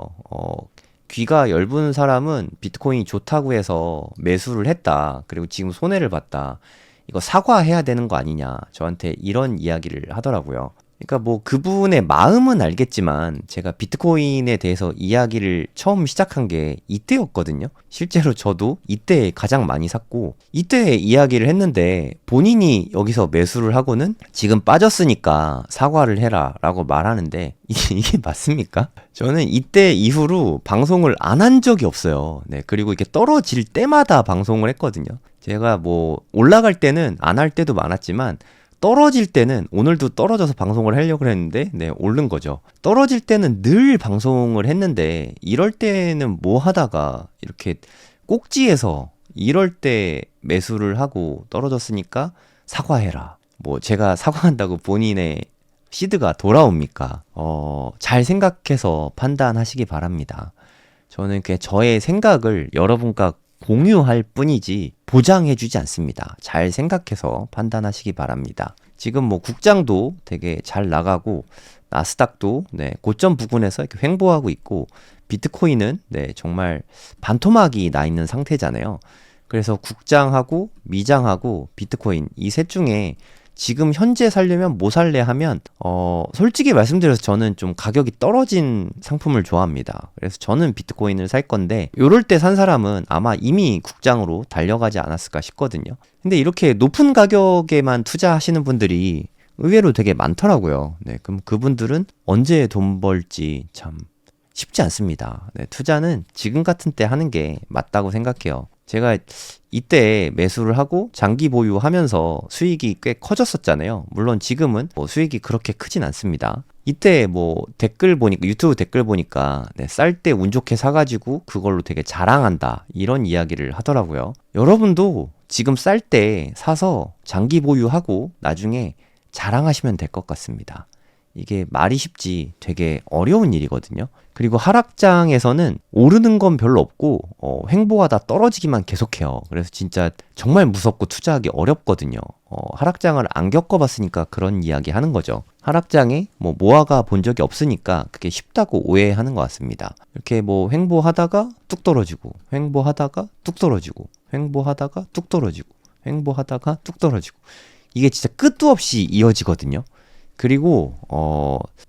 귀가 얇은 사람은 비트코인이 좋다고 해서 매수를 했다. 그리고 지금 손해를 봤다. 이거 사과해야 되는 거 아니냐. 저한테 이런 이야기를 하더라고요. 그러니까 뭐 그분의 마음은 알겠지만 제가 비트코인에 대해서 이야기를 처음 시작한 게 이때였거든요. 실제로 저도 이때 가장 많이 샀고 이때 이야기를 했는데 본인이 여기서 매수를 하고는 지금 빠졌으니까 사과를 해라 라고 말하는데 이게 맞습니까? 저는 이때 이후로 방송을 안 한 적이 없어요. 네, 그리고 이게 떨어질 때마다 방송을 했거든요. 제가 뭐 올라갈 때는 안 할 때도 많았지만 떨어질 때는 오늘도 떨어져서 방송을 하려고 했는데 네, 오른 거죠. 떨어질 때는 늘 방송을 했는데 이럴 때는 뭐 하다가 이렇게 꼭지에서 이럴 때 매수를 하고 떨어졌으니까 사과해라. 뭐 제가 사과한다고 본인의 시드가 돌아옵니까? 잘 생각해서 판단하시기 바랍니다. 저는 그냥 저의 생각을 여러분과 공유할 뿐이지 보장해주지 않습니다. 잘 생각해서 판단하시기 바랍니다. 지금 뭐 국장도 되게 잘 나가고 나스닥도 네, 고점 부근에서 이렇게 횡보하고 있고 비트코인은 네, 정말 반토막이 나 있는 상태잖아요. 그래서 국장하고 미장하고 비트코인 이 셋 중에 지금 현재 살려면 뭐 살래 하면 솔직히 말씀드려서 저는 좀 가격이 떨어진 상품을 좋아합니다. 그래서 저는 비트코인을 살 건데 요럴 때 산 사람은 아마 이미 국장으로 달려가지 않았을까 싶거든요. 근데 이렇게 높은 가격에만 투자하시는 분들이 의외로 되게 많더라고요. 네, 그럼 그분들은 언제 돈 벌지 참 쉽지 않습니다. 네, 투자는 지금 같은 때 하는 게 맞다고 생각해요. 제가 이때 매수를 하고 장기 보유하면서 수익이 꽤 커졌었잖아요. 물론 지금은 뭐 수익이 그렇게 크진 않습니다. 이때 뭐 댓글 보니까 유튜브 댓글 보니까 네, 쌀 때 운 좋게 사가지고 그걸로 되게 자랑한다 이런 이야기를 하더라고요. 여러분도 지금 쌀 때 사서 장기 보유하고 나중에 자랑하시면 될 것 같습니다. 이게 말이 쉽지 되게 어려운 일이거든요. 그리고 하락장에서는 오르는 건 별로 없고 횡보하다 떨어지기만 계속해요. 그래서 진짜 정말 무섭고 투자하기 어렵거든요. 하락장을 안 겪어봤으니까 그런 이야기 하는 거죠. 하락장에 뭐 모아가 본 적이 없으니까 그게 쉽다고 오해하는 것 같습니다. 이렇게 뭐 횡보하다가 뚝 떨어지고 횡보하다가 뚝 떨어지고 횡보하다가 뚝 떨어지고 횡보하다가 뚝 떨어지고 이게 진짜 끝도 없이 이어지거든요. 그리고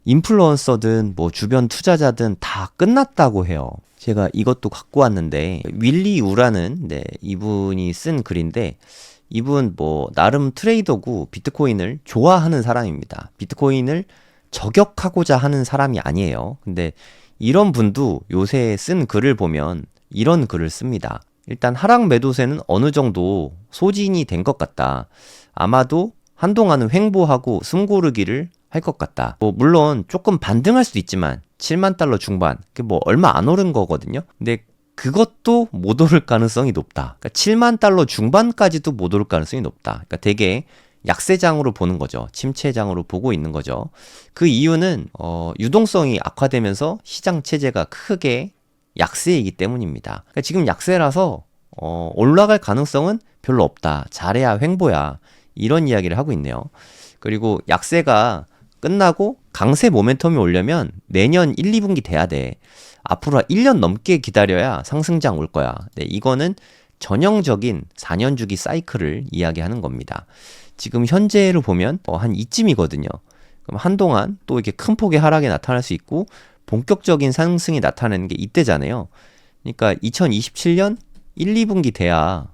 인플루언서든 뭐 주변 투자자든 다 끝났다고 해요. 제가 이것도 갖고 왔는데 윌리 우라는 네, 이분이 쓴 글인데 이분 뭐 나름 트레이더고 비트코인을 좋아하는 사람입니다. 비트코인을 저격하고자 하는 사람이 아니에요. 근데 이런 분도 요새 쓴 글을 보면 이런 글을 씁니다. 일단 하락 매도세는 어느 정도 소진이 된 것 같다. 아마도 한동안은 횡보하고 숨고르기를 할 것 같다. 뭐 물론 조금 반등할 수도 있지만 7만 달러 중반, 그게 뭐 얼마 안 오른 거거든요. 근데 그것도 못 오를 가능성이 높다. 그러니까 7만 달러 중반까지도 못 오를 가능성이 높다. 그러니까 되게 약세장으로 보는 거죠. 침체장으로 보고 있는 거죠. 그 이유는 유동성이 악화되면서 시장 체제가 크게 약세이기 때문입니다. 그러니까 지금 약세라서 올라갈 가능성은 별로 없다. 잘해야 횡보야. 이런 이야기를 하고 있네요. 그리고 약세가 끝나고 강세 모멘텀이 오려면 내년 1, 2분기 돼야 돼. 앞으로 1년 넘게 기다려야 상승장 올 거야. 네, 이거는 전형적인 4년 주기 사이클을 이야기하는 겁니다. 지금 현재로 보면 한 이쯤이거든요. 그럼 한동안 또 이렇게 큰 폭의 하락이 나타날 수 있고 본격적인 상승이 나타나는 게 이때잖아요. 그러니까 2027년 1, 2분기 돼야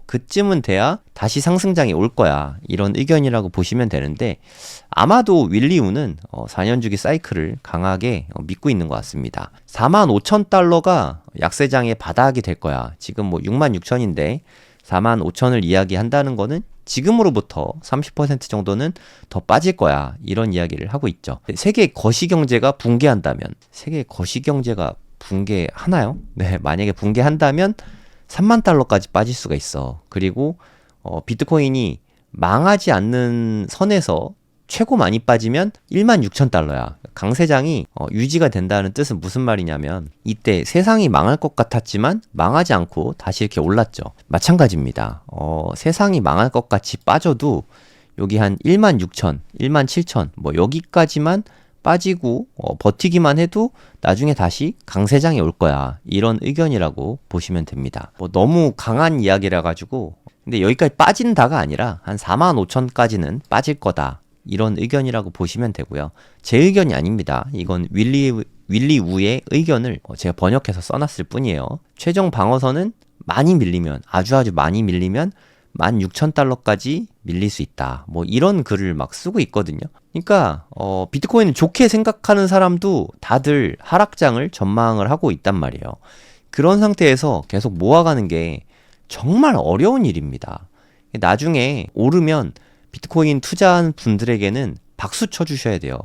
그쯤은 돼야 다시 상승장이 올 거야. 이런 의견이라고 보시면 되는데 아마도 윌리우는 4년 주기 사이클을 강하게 믿고 있는 것 같습니다. 45,000달러가 약세장의 바닥이 될 거야. 지금 뭐 66,000인데 45,000을 이야기한다는 거는 지금으로부터 30% 정도는 더 빠질 거야. 이런 이야기를 하고 있죠. 세계 거시경제가 붕괴한다면, 세계 거시경제가 붕괴하나요? 네, 만약에 붕괴한다면 3만 달러까지 빠질 수가 있어. 그리고 비트코인이 망하지 않는 선에서 최고 많이 빠지면 16,000달러야. 강세장이 유지가 된다는 뜻은 무슨 말이냐면 이때 세상이 망할 것 같았지만 망하지 않고 다시 이렇게 올랐죠. 마찬가지입니다. 세상이 망할 것 같이 빠져도 여기 한 16,000, 17,000 뭐 여기까지만 빠지고 버티기만 해도 나중에 다시 강세장이 올 거야. 이런 의견이라고 보시면 됩니다. 뭐 너무 강한 이야기라 가지고 근데 여기까지 빠진다가 아니라 한 45,000까지는 빠질 거다. 이런 의견이라고 보시면 되고요. 제 의견이 아닙니다. 이건 윌리 우의 의견을 제가 번역해서 써놨을 뿐이에요. 최종 방어선은 많이 밀리면 아주 많이 밀리면 16,000달러까지 밀릴 수 있다. 뭐 이런 글을 막 쓰고 있거든요. 그러니까 비트코인을 좋게 생각하는 사람도 다들 하락장을 전망을 하고 있단 말이에요. 그런 상태에서 계속 모아가는 게 정말 어려운 일입니다. 나중에 오르면 비트코인 투자한 분들에게는 박수 쳐주셔야 돼요.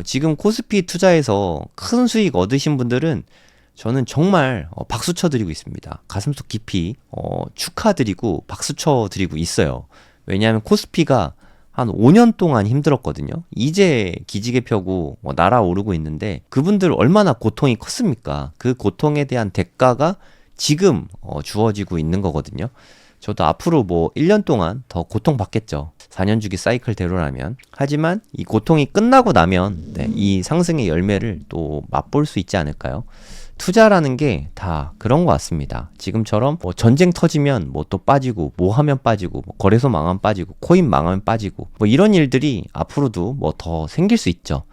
지금 코스피 투자해서 큰 수익 얻으신 분들은 저는 정말 박수 쳐드리고 있습니다. 가슴속 깊이 축하드리고 박수 쳐드리고 있어요. 왜냐하면 코스피가 한 5년 동안 힘들었거든요. 이제 기지개 펴고 날아오르고 있는데 그분들 얼마나 고통이 컸습니까? 그 고통에 대한 대가가 지금 주어지고 있는 거거든요. 저도 앞으로 뭐 1년 동안 더 고통받겠죠. 4년 주기 사이클대로라면. 하지만 이 고통이 끝나고 나면 이 상승의 열매를 또 맛볼 수 있지 않을까요? 투자라는 게 다 그런 것 같습니다. 지금처럼 뭐 전쟁 터지면 뭐 또 빠지고 뭐 하면 빠지고 뭐 거래소 망하면 빠지고 코인 망하면 빠지고 뭐 이런 일들이 앞으로도 뭐 더 생길 수 있죠.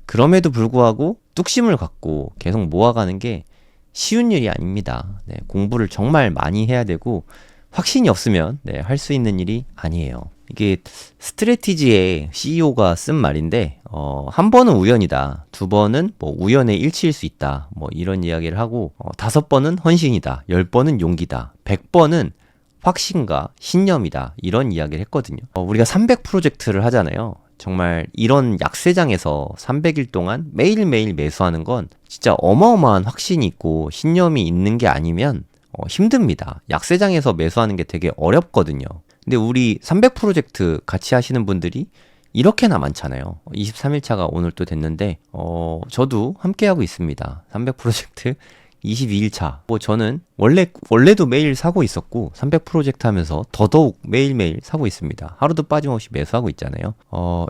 그럼에도 불구하고 뚝심을 갖고 계속 모아가는 게 쉬운 일이 아닙니다. 공부를 정말 많이 해야 되고 확신이 없으면 할 수 있는 일이 아니에요. 이게 스트레티지의 CEO가 쓴 말인데 한 번은 우연이다. 두 번은 뭐 우연의 일치일 수 있다. 뭐 이런 이야기를 하고 5번은 헌신이다. 10번은 용기다. 100번은 확신과 신념이다. 이런 이야기를 했거든요. 우리가 300 프로젝트를 하잖아요. 정말 이런 약세장에서 300일 동안 매일매일 매수하는 건 진짜 어마어마한 확신이 있고 신념이 있는 게 아니면 힘듭니다. 약세장에서 매수하는 게 되게 어렵거든요. 근데 우리 300 프로젝트 같이 하시는 분들이 이렇게나 많잖아요. 23일차가 오늘 또 됐는데 저도 함께하고 있습니다. 300 프로젝트 22일차. 뭐 저는 원래도 매일 사고 있었고 300 프로젝트 하면서 더더욱 매일매일 사고 있습니다. 하루도 빠짐없이 매수하고 있잖아요.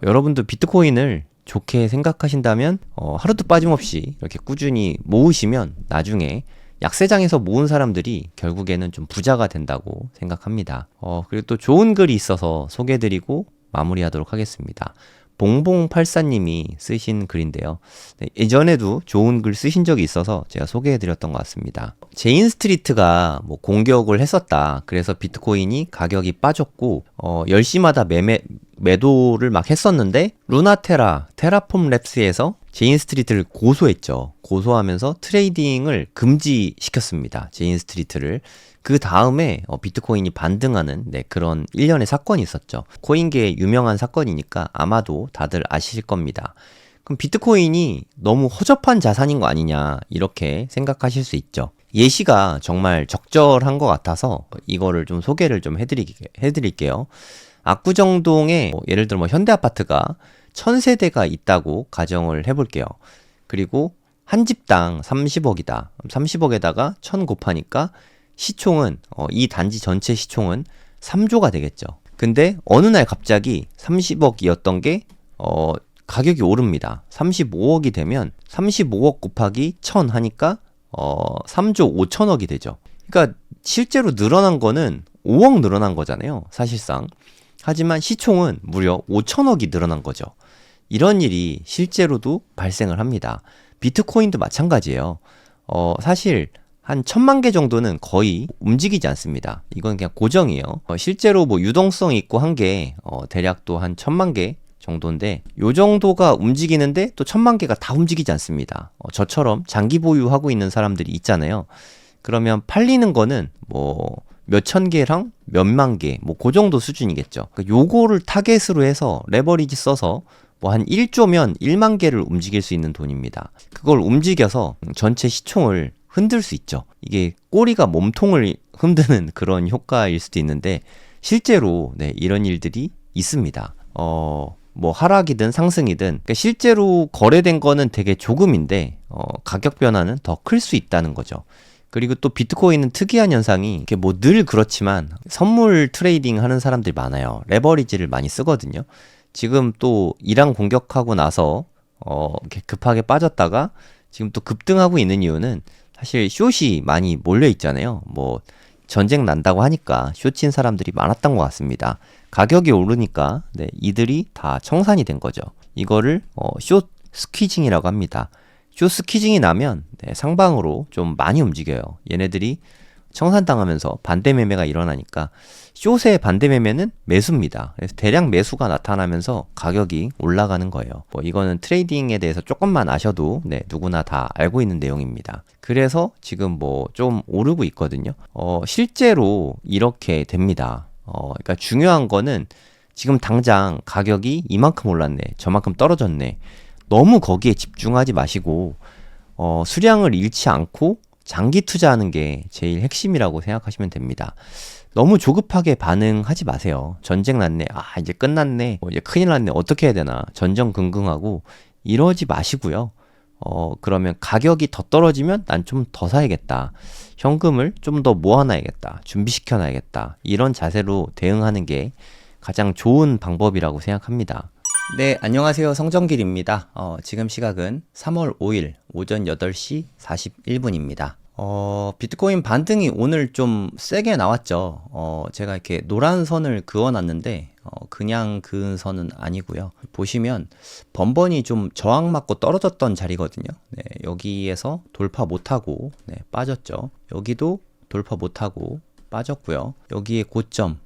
여러분도 비트코인을 좋게 생각하신다면 하루도 빠짐없이 이렇게 꾸준히 모으시면 나중에 약세장에서 모은 사람들이 결국에는 좀 부자가 된다고 생각합니다. 그리고 또 좋은 글이 있어서 소개해드리고 마무리하도록 하겠습니다. 봉봉팔사님이 쓰신 글인데요. 예전에도 좋은 글 쓰신 적이 있어서 제가 소개해드렸던 것 같습니다. 제인스트리트가 뭐 공격을 했었다. 그래서 비트코인이 가격이 빠졌고 10시마다 매도를 막 했었는데 테라폼 랩스에서 제인스트리트를 고소했죠. 고소하면서 트레이딩을 금지시켰습니다. 제인스트리트를. 그 다음에 비트코인이 반등하는 그런 일련의 사건이 있었죠. 코인계의 유명한 사건이니까 아마도 다들 아실 겁니다. 그럼 비트코인이 너무 허접한 자산인 거 아니냐 이렇게 생각하실 수 있죠. 예시가 정말 적절한 것 같아서 이거를 좀 소개를 좀 해드릴게요. 압구정동에 예를 들어 현대아파트가 1000세대가 있다고 가정을 해볼게요. 그리고 한 집당 30억이다. 30억에다가 1000 곱하니까 시총은 이 단지 전체 시총은 3조가 되겠죠. 근데 어느 날 갑자기 30억이었던 게 가격이 오릅니다. 35억이 되면 35억 곱하기 1000 하니까 3조 5천억이 되죠. 그러니까 실제로 늘어난 거는 5억 늘어난 거잖아요. 사실상. 하지만 시총은 무려 5천억이 늘어난 거죠. 이런 일이 실제로도 발생을 합니다. 비트코인도 마찬가지예요. 사실 한 1000만 개 정도는 거의 움직이지 않습니다. 이건 그냥 고정이에요. 실제로 뭐 유동성 있고 한 게 대략 또 한 1000만 개 정도인데 요 정도가 움직이는데 또 1000만 개가 다 움직이지 않습니다. 저처럼 장기 보유하고 있는 사람들이 있잖아요. 그러면 팔리는 거는 뭐 몇천 개랑 몇만 개, 뭐 그 정도 수준이겠죠. 그러니까 요거를 타겟으로 해서 레버리지 써서 뭐 한 1조면 1만 개를 움직일 수 있는 돈입니다. 그걸 움직여서 전체 시총을 흔들 수 있죠. 이게 꼬리가 몸통을 흔드는 그런 효과일 수도 있는데 실제로 네, 이런 일들이 있습니다. 뭐 하락이든 상승이든 그러니까 실제로 거래된 거는 되게 조금인데 가격 변화는 더 클 수 있다는 거죠. 그리고 또 비트코인은 특이한 현상이 이게 뭐 늘 그렇지만 선물 트레이딩 하는 사람들이 많아요. 레버리지를 많이 쓰거든요. 지금 또 이란 공격하고 나서 이렇게 급하게 빠졌다가 지금 또 급등하고 있는 이유는 사실 숏이 많이 몰려 있잖아요. 뭐 전쟁 난다고 하니까 숏친 사람들이 많았던 것 같습니다. 가격이 오르니까 네, 이들이 다 청산이 된 거죠. 이거를 숏 스퀴징이라고 합니다. 숏 스퀴징이 나면 네, 상방으로 좀 많이 움직여요. 얘네들이 청산당하면서 반대 매매가 일어나니까 숏의 반대 매매는 매수입니다. 그래서 대량 매수가 나타나면서 가격이 올라가는 거예요. 뭐 이거는 트레이딩에 대해서 조금만 아셔도 네, 누구나 다 알고 있는 내용입니다. 그래서 지금 뭐 좀 오르고 있거든요. 실제로 이렇게 됩니다. 그러니까 중요한 거는 지금 당장 가격이 이만큼 올랐네, 저만큼 떨어졌네. 너무 거기에 집중하지 마시고 수량을 잃지 않고 장기 투자하는 게 제일 핵심이라고 생각하시면 됩니다. 너무 조급하게 반응하지 마세요. 전쟁 났네, 이제 끝났네, 이제 큰일 났네, 어떻게 해야 되나, 전전긍긍하고 이러지 마시고요. 그러면 가격이 더 떨어지면 난 좀 더 사야겠다, 현금을 좀 더 모아놔야겠다, 준비시켜놔야겠다, 이런 자세로 대응하는 게 가장 좋은 방법이라고 생각합니다. 네, 안녕하세요. 성정길입니다. 지금 시각은 3월 5일 오전 8시 41분입니다. 비트코인 반등이 오늘 좀 세게 나왔죠. 제가 이렇게 노란 선을 그어놨는데, 그냥 그은 선은 아니고요. 보시면 번번이 좀 저항 맞고 떨어졌던 자리거든요. 네, 여기에서 돌파 못하고 네, 빠졌죠. 여기도 돌파 못하고 빠졌고요. 여기에 고점,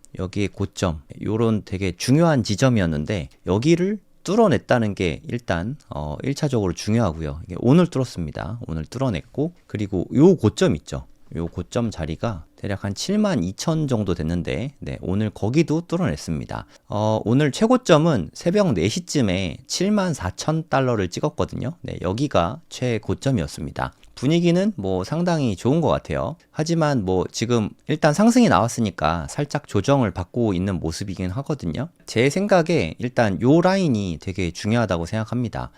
요런 되게 중요한 지점이었는데 여기를 뚫어냈다는 게 일단 1차적으로 중요하고요. 이게 오늘 뚫었습니다. 오늘 뚫어냈고, 그리고 요 고점 있죠. 요 고점 자리가 대략 한 72,000 정도 됐는데 네, 오늘 거기도 뚫어냈습니다. 오늘 최고점은 새벽 4시쯤에 74,000달러를 찍었거든요. 네, 여기가 최고점이었습니다. 분위기는 뭐 상당히 좋은 것 같아요. 하지만 뭐 지금 일단 상승이 나왔으니까 살짝 조정을 받고 있는 모습이긴 하거든요. 제 생각에 일단 요 라인이 되게 중요하다고 생각합니다.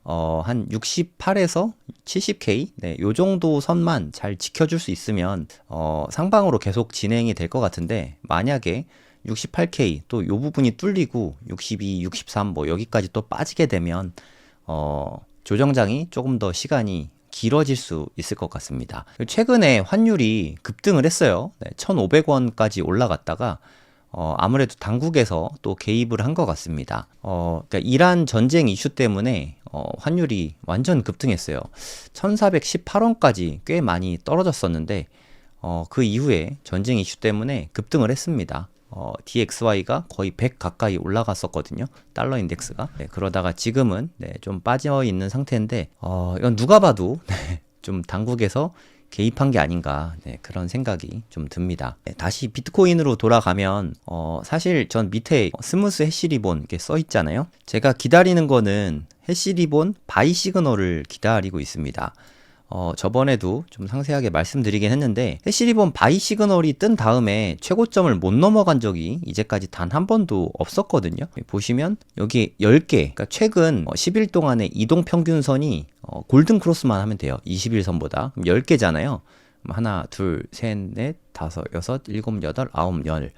한 68에서 70K, 네, 요 정도 선만 잘 지켜줄 수 있으면 상방으로 계속 진행이 될 것 같은데, 만약에 68K 또 요 부분이 뚫리고 62, 63 뭐 여기까지 또 빠지게 되면 조정장이 조금 더 시간이 길어질 수 있을 것 같습니다. 최근에 환율이 급등을 했어요. 네, 1,500원까지 올라갔다가 아무래도 당국에서 또 개입을 한 것 같습니다. 그러니까 이란 전쟁 이슈 때문에 환율이 완전 급등했어요. 1,418원까지 꽤 많이 떨어졌었는데 그 이후에 전쟁 이슈 때문에 급등을 했습니다. DXY가 거의 100 가까이 올라갔었거든요. 달러 인덱스가. 네, 그러다가 지금은 네, 좀 빠져 있는 상태인데 이건 누가 봐도 네, 좀 당국에서 개입한 게 아닌가, 네, 그런 생각이 좀 듭니다. 네, 다시 비트코인으로 돌아가면 사실 전 밑에 스무스 해시리본 이렇게 써 있잖아요. 제가 기다리는 거는 해시리본 바이 시그널을 기다리고 있습니다. 저번에도 좀 상세하게 말씀드리긴 했는데, 해시리본 바이 시그널이 뜬 다음에 최고점을 못 넘어간 적이 이제까지 단 한 번도 없었거든요. 보시면 여기 10개, 그러니까 최근 10일 동안의 이동평균선이 골든 크로스만 하면 돼요. 21선보다. 그럼 10개잖아요. 하나, 둘, 셋, 넷, 다섯, 여섯, 일곱, 여덟, 아홉, 열.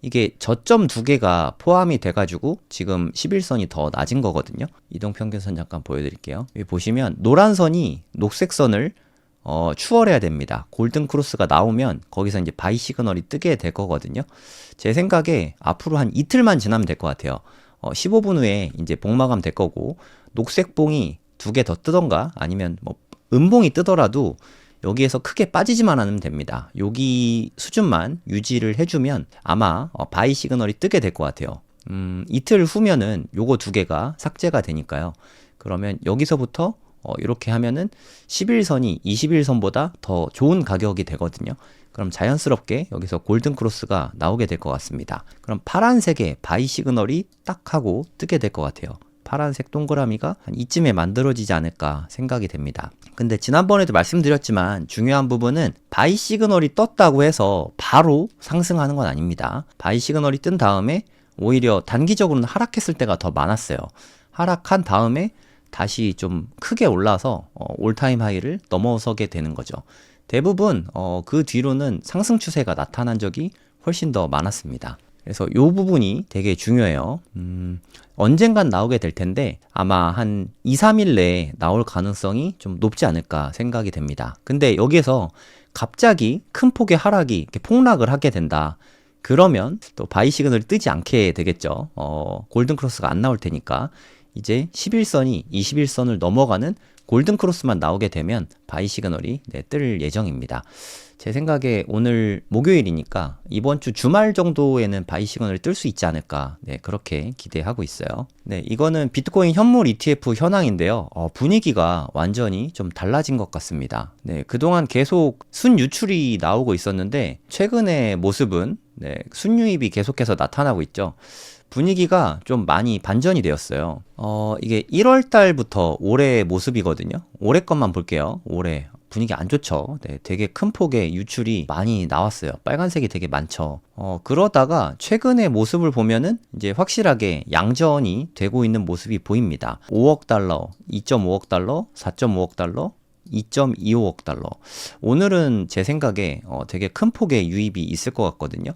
이게 저점 2개가 포함이 돼가지고 지금 11선이 더 낮은 거거든요. 이동평균선 잠깐 보여드릴게요. 여기 보시면 노란 선이 녹색 선을 추월해야 됩니다. 골든 크로스가 나오면 거기서 이제 바이 시그널이 뜨게 될 거거든요. 제 생각에 앞으로 한 이틀만 지나면 될 것 같아요. 15분 후에 이제 봉마감 될 거고, 녹색 봉이 2개 더 뜨던가 아니면 뭐 음봉이 뜨더라도 여기에서 크게 빠지지만 않으면 됩니다. 여기 수준만 유지를 해주면 아마 바이 시그널이 뜨게 될 것 같아요. 이틀 후면은 요거 2개가 삭제가 되니까요. 그러면 여기서부터 이렇게 하면은 11선이 21선보다 더 좋은 가격이 되거든요. 그럼 자연스럽게 여기서 골든 크로스가 나오게 될 것 같습니다. 그럼 파란색의 바이 시그널이 딱 하고 뜨게 될 것 같아요. 파란색 동그라미가 한 이쯤에 만들어지지 않을까 생각이 됩니다. 근데 지난번에도 말씀드렸지만 중요한 부분은 바이 시그널이 떴다고 해서 바로 상승하는 건 아닙니다. 바이 시그널이 뜬 다음에 오히려 단기적으로는 하락했을 때가 더 많았어요. 하락한 다음에 다시 좀 크게 올라서 올타임 하이를 넘어서게 되는 거죠. 대부분 그 뒤로는 상승 추세가 나타난 적이 훨씬 더 많았습니다. 그래서 이 부분이 되게 중요해요. 언젠간 나오게 될 텐데 아마 한 2, 3일 내에 나올 가능성이 좀 높지 않을까 생각이 됩니다. 근데 여기에서 갑자기 큰 폭의 하락이 이렇게 폭락을 하게 된다. 그러면 또 바이 시그널이 뜨지 않게 되겠죠. 골든 크로스가 안 나올 테니까 이제 11선이 21선을 넘어가는 골든 크로스만 나오게 되면 바이 시그널이 뜰 예정입니다. 제 생각에 오늘 목요일이니까 이번 주 주말 정도에는 바이 시그널이 뜰 수 있지 않을까 그렇게 기대하고 있어요. 이거는 비트코인 현물 ETF 현황인데요. 분위기가 완전히 좀 달라진 것 같습니다. 그동안 계속 순유출이 나오고 있었는데 최근의 모습은 순유입이 계속해서 나타나고 있죠. 분위기가 좀 많이 반전이 되었어요. 이게 1월 달부터 올해 모습이거든요. 올해 것만 볼게요. 올해 분위기 안 좋죠. 되게 큰 폭의 유출이 많이 나왔어요. 빨간색이 되게 많죠. 그러다가 최근의 모습을 보면은 이제 확실하게 양전이 되고 있는 모습이 보입니다. 5억 달러, 2.5억 달러, 4.5억 달러, 2.25억 달러. 오늘은 제 생각에 되게 큰 폭의 유입이 있을 것 같거든요.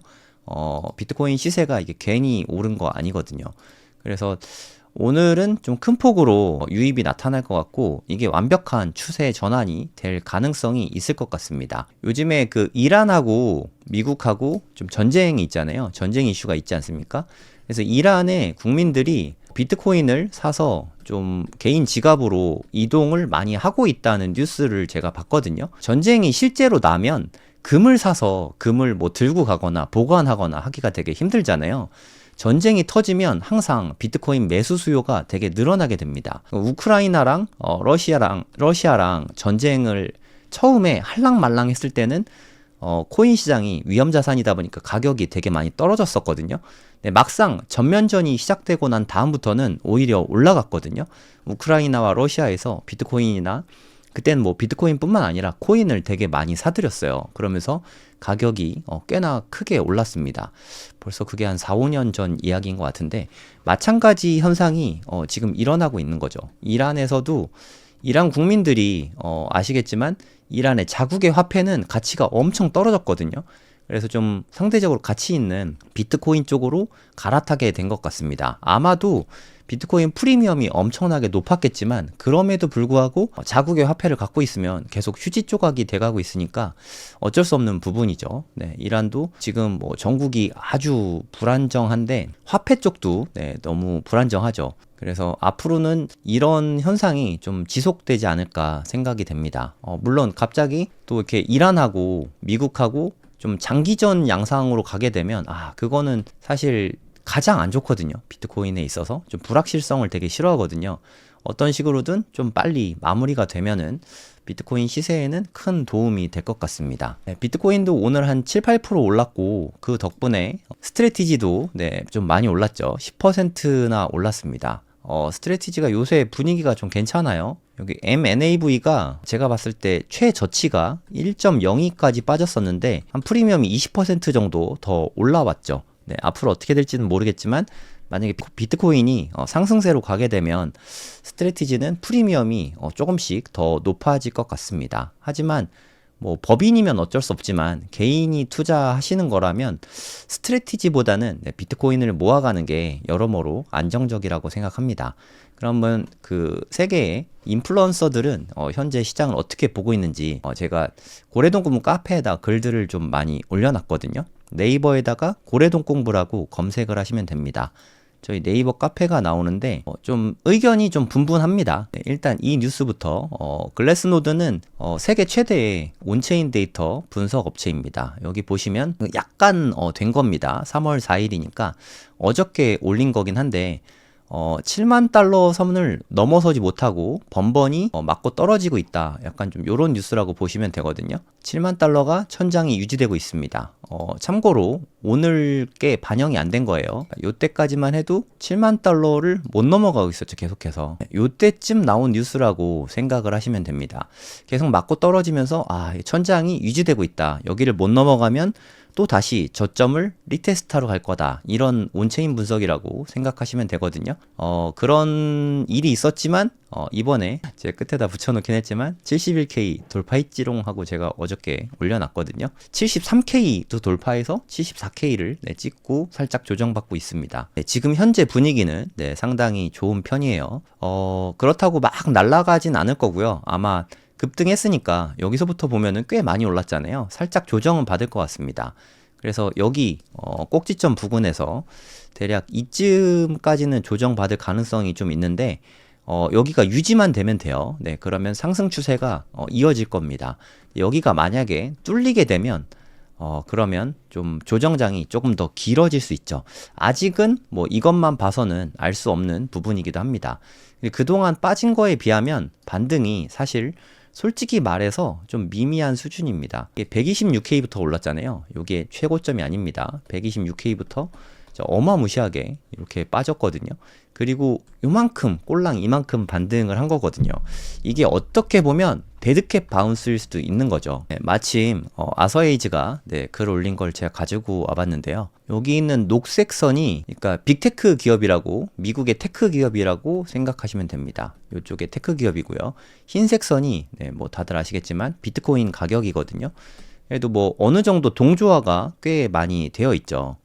비트코인 시세가 이게 괜히 오른 거 아니거든요. 그래서 오늘은 좀 큰 폭으로 유입이 나타날 것 같고 이게 완벽한 추세 전환이 될 가능성이 있을 것 같습니다. 요즘에 그 이란하고 미국하고 좀 전쟁이 있잖아요. 전쟁 이슈가 있지 않습니까? 그래서 이란의 국민들이 비트코인을 사서 좀 개인 지갑으로 이동을 많이 하고 있다는 뉴스를 제가 봤거든요. 전쟁이 실제로 나면 금을 사서 금을 뭐 들고 가거나 보관하거나 하기가 되게 힘들잖아요. 전쟁이 터지면 항상 비트코인 매수 수요가 되게 늘어나게 됩니다. 우크라이나랑 러시아랑 전쟁을 처음에 할랑말랑 했을 때는 코인 시장이 위험자산이다 보니까 가격이 되게 많이 떨어졌었거든요. 막상 전면전이 시작되고 난 다음부터는 오히려 올라갔거든요. 우크라이나와 러시아에서 비트코인이나 그때는 뭐 비트코인뿐만 아니라 코인을 되게 많이 사들였어요. 그러면서 가격이 꽤나 크게 올랐습니다. 벌써 그게 한 4, 5년 전 이야기인 것 같은데 마찬가지 현상이 지금 일어나고 있는 거죠. 이란에서도 이란 국민들이 아시겠지만 이란의 자국의 화폐는 가치가 엄청 떨어졌거든요. 그래서 좀 상대적으로 가치 있는 비트코인 쪽으로 갈아타게 된 것 같습니다. 아마도 비트코인 프리미엄이 엄청나게 높았겠지만 그럼에도 불구하고 자국의 화폐를 갖고 있으면 계속 휴지 조각이 돼가고 있으니까 어쩔 수 없는 부분이죠. 이란도 지금 뭐 정국이 아주 불안정한데 화폐 쪽도 너무 불안정하죠. 그래서 앞으로는 이런 현상이 좀 지속되지 않을까 생각이 됩니다. 물론 갑자기 또 이렇게 이란하고 미국하고 좀 장기전 양상으로 가게 되면 그거는 사실 가장 안 좋거든요. 비트코인에 있어서 좀 불확실성을 되게 싫어하거든요. 어떤 식으로든 좀 빨리 마무리가 되면은 비트코인 시세에는 큰 도움이 될 것 같습니다. 비트코인도 오늘 한 7, 8% 올랐고 그 덕분에 스트래티지도 좀 많이 올랐죠. 10%나 올랐습니다. 스트래티지가 요새 분위기가 좀 괜찮아요. 여기 MNAV가 제가 봤을 때 최저치가 1.02까지 빠졌었는데 한 프리미엄이 20% 정도 더 올라왔죠. 앞으로 어떻게 될지는 모르겠지만 만약에 비트코인이 상승세로 가게 되면 스트래티지는 프리미엄이 조금씩 더 높아질 것 같습니다. 하지만 뭐 법인이면 어쩔 수 없지만 개인이 투자하시는 거라면 스트래티지보다는 비트코인을 모아가는 게 여러모로 안정적이라고 생각합니다. 그러면 그 세계의 인플루언서들은 현재 시장을 어떻게 보고 있는지 제가 고래동공부 카페에다 글들을 좀 많이 올려놨거든요. 네이버에다가 고래동공부라고 검색을 하시면 됩니다. 저희 네이버 카페가 나오는데 좀 의견이 좀 분분합니다. 일단 이 뉴스부터 글래스노드는 세계 최대의 온체인 데이터 분석 업체입니다. 여기 보시면 약간 된 겁니다. 3월 4일이니까 어저께 올린 거긴 한데 7만 달러 선을 넘어서지 못하고 번번이 맞고 떨어지고 있다. 약간 좀 요런 뉴스라고 보시면 되거든요. 7만 달러가 천장이 유지되고 있습니다. 참고로 오늘 게 반영이 안 된 거예요. 요때까지만 해도 7만 달러를 못 넘어가고 있었죠. 계속해서. 요때쯤 나온 뉴스라고 생각을 하시면 됩니다. 계속 맞고 떨어지면서 천장이 유지되고 있다. 여기를 못 넘어가면 또 다시 저점을 리테스트하러 갈 거다. 이런 온체인 분석이라고 생각하시면 되거든요. 그런 일이 있었지만 이번에 제 끝에다 붙여놓긴 했지만 71K 돌파했지롱 하고 제가 어저께 올려놨거든요. 73K도 돌파해서 74K를 찍고 살짝 조정받고 있습니다. 지금 현재 분위기는 상당히 좋은 편이에요. 그렇다고 막 날아가진 않을 거고요. 아마 급등했으니까 여기서부터 보면은 꽤 많이 올랐잖아요. 살짝 조정은 받을 것 같습니다. 그래서 여기 꼭지점 부근에서 대략 이쯤까지는 조정받을 가능성이 좀 있는데 여기가 유지만 되면 돼요. 네, 그러면 상승 추세가 이어질 겁니다. 여기가 만약에 뚫리게 되면 그러면 좀 조정장이 조금 더 길어질 수 있죠. 아직은 뭐 이것만 봐서는 알 수 없는 부분이기도 합니다. 그동안 빠진 거에 비하면 반등이 사실 솔직히 말해서 좀 미미한 수준입니다. 126K부터 올랐잖아요. 이게 최고점이 아닙니다. 126K부터 어마무시하게 이렇게 빠졌거든요. 그리고 요만큼 꼴랑 이만큼 반등을 한 거거든요. 이게 어떻게 보면 데드캣 바운스일 수도 있는 거죠. 마침 아서에이즈가 글 올린 걸 제가 가지고 와봤는데요. 여기 있는 녹색 선이 그러니까 빅테크 기업이라고, 미국의 테크 기업이라고 생각하시면 됩니다. 이쪽에 테크 기업이고요. 흰색 선이 뭐 다들 아시겠지만 비트코인 가격이거든요. 그래도 뭐 어느 정도 동조화가 꽤 많이 되어 있죠.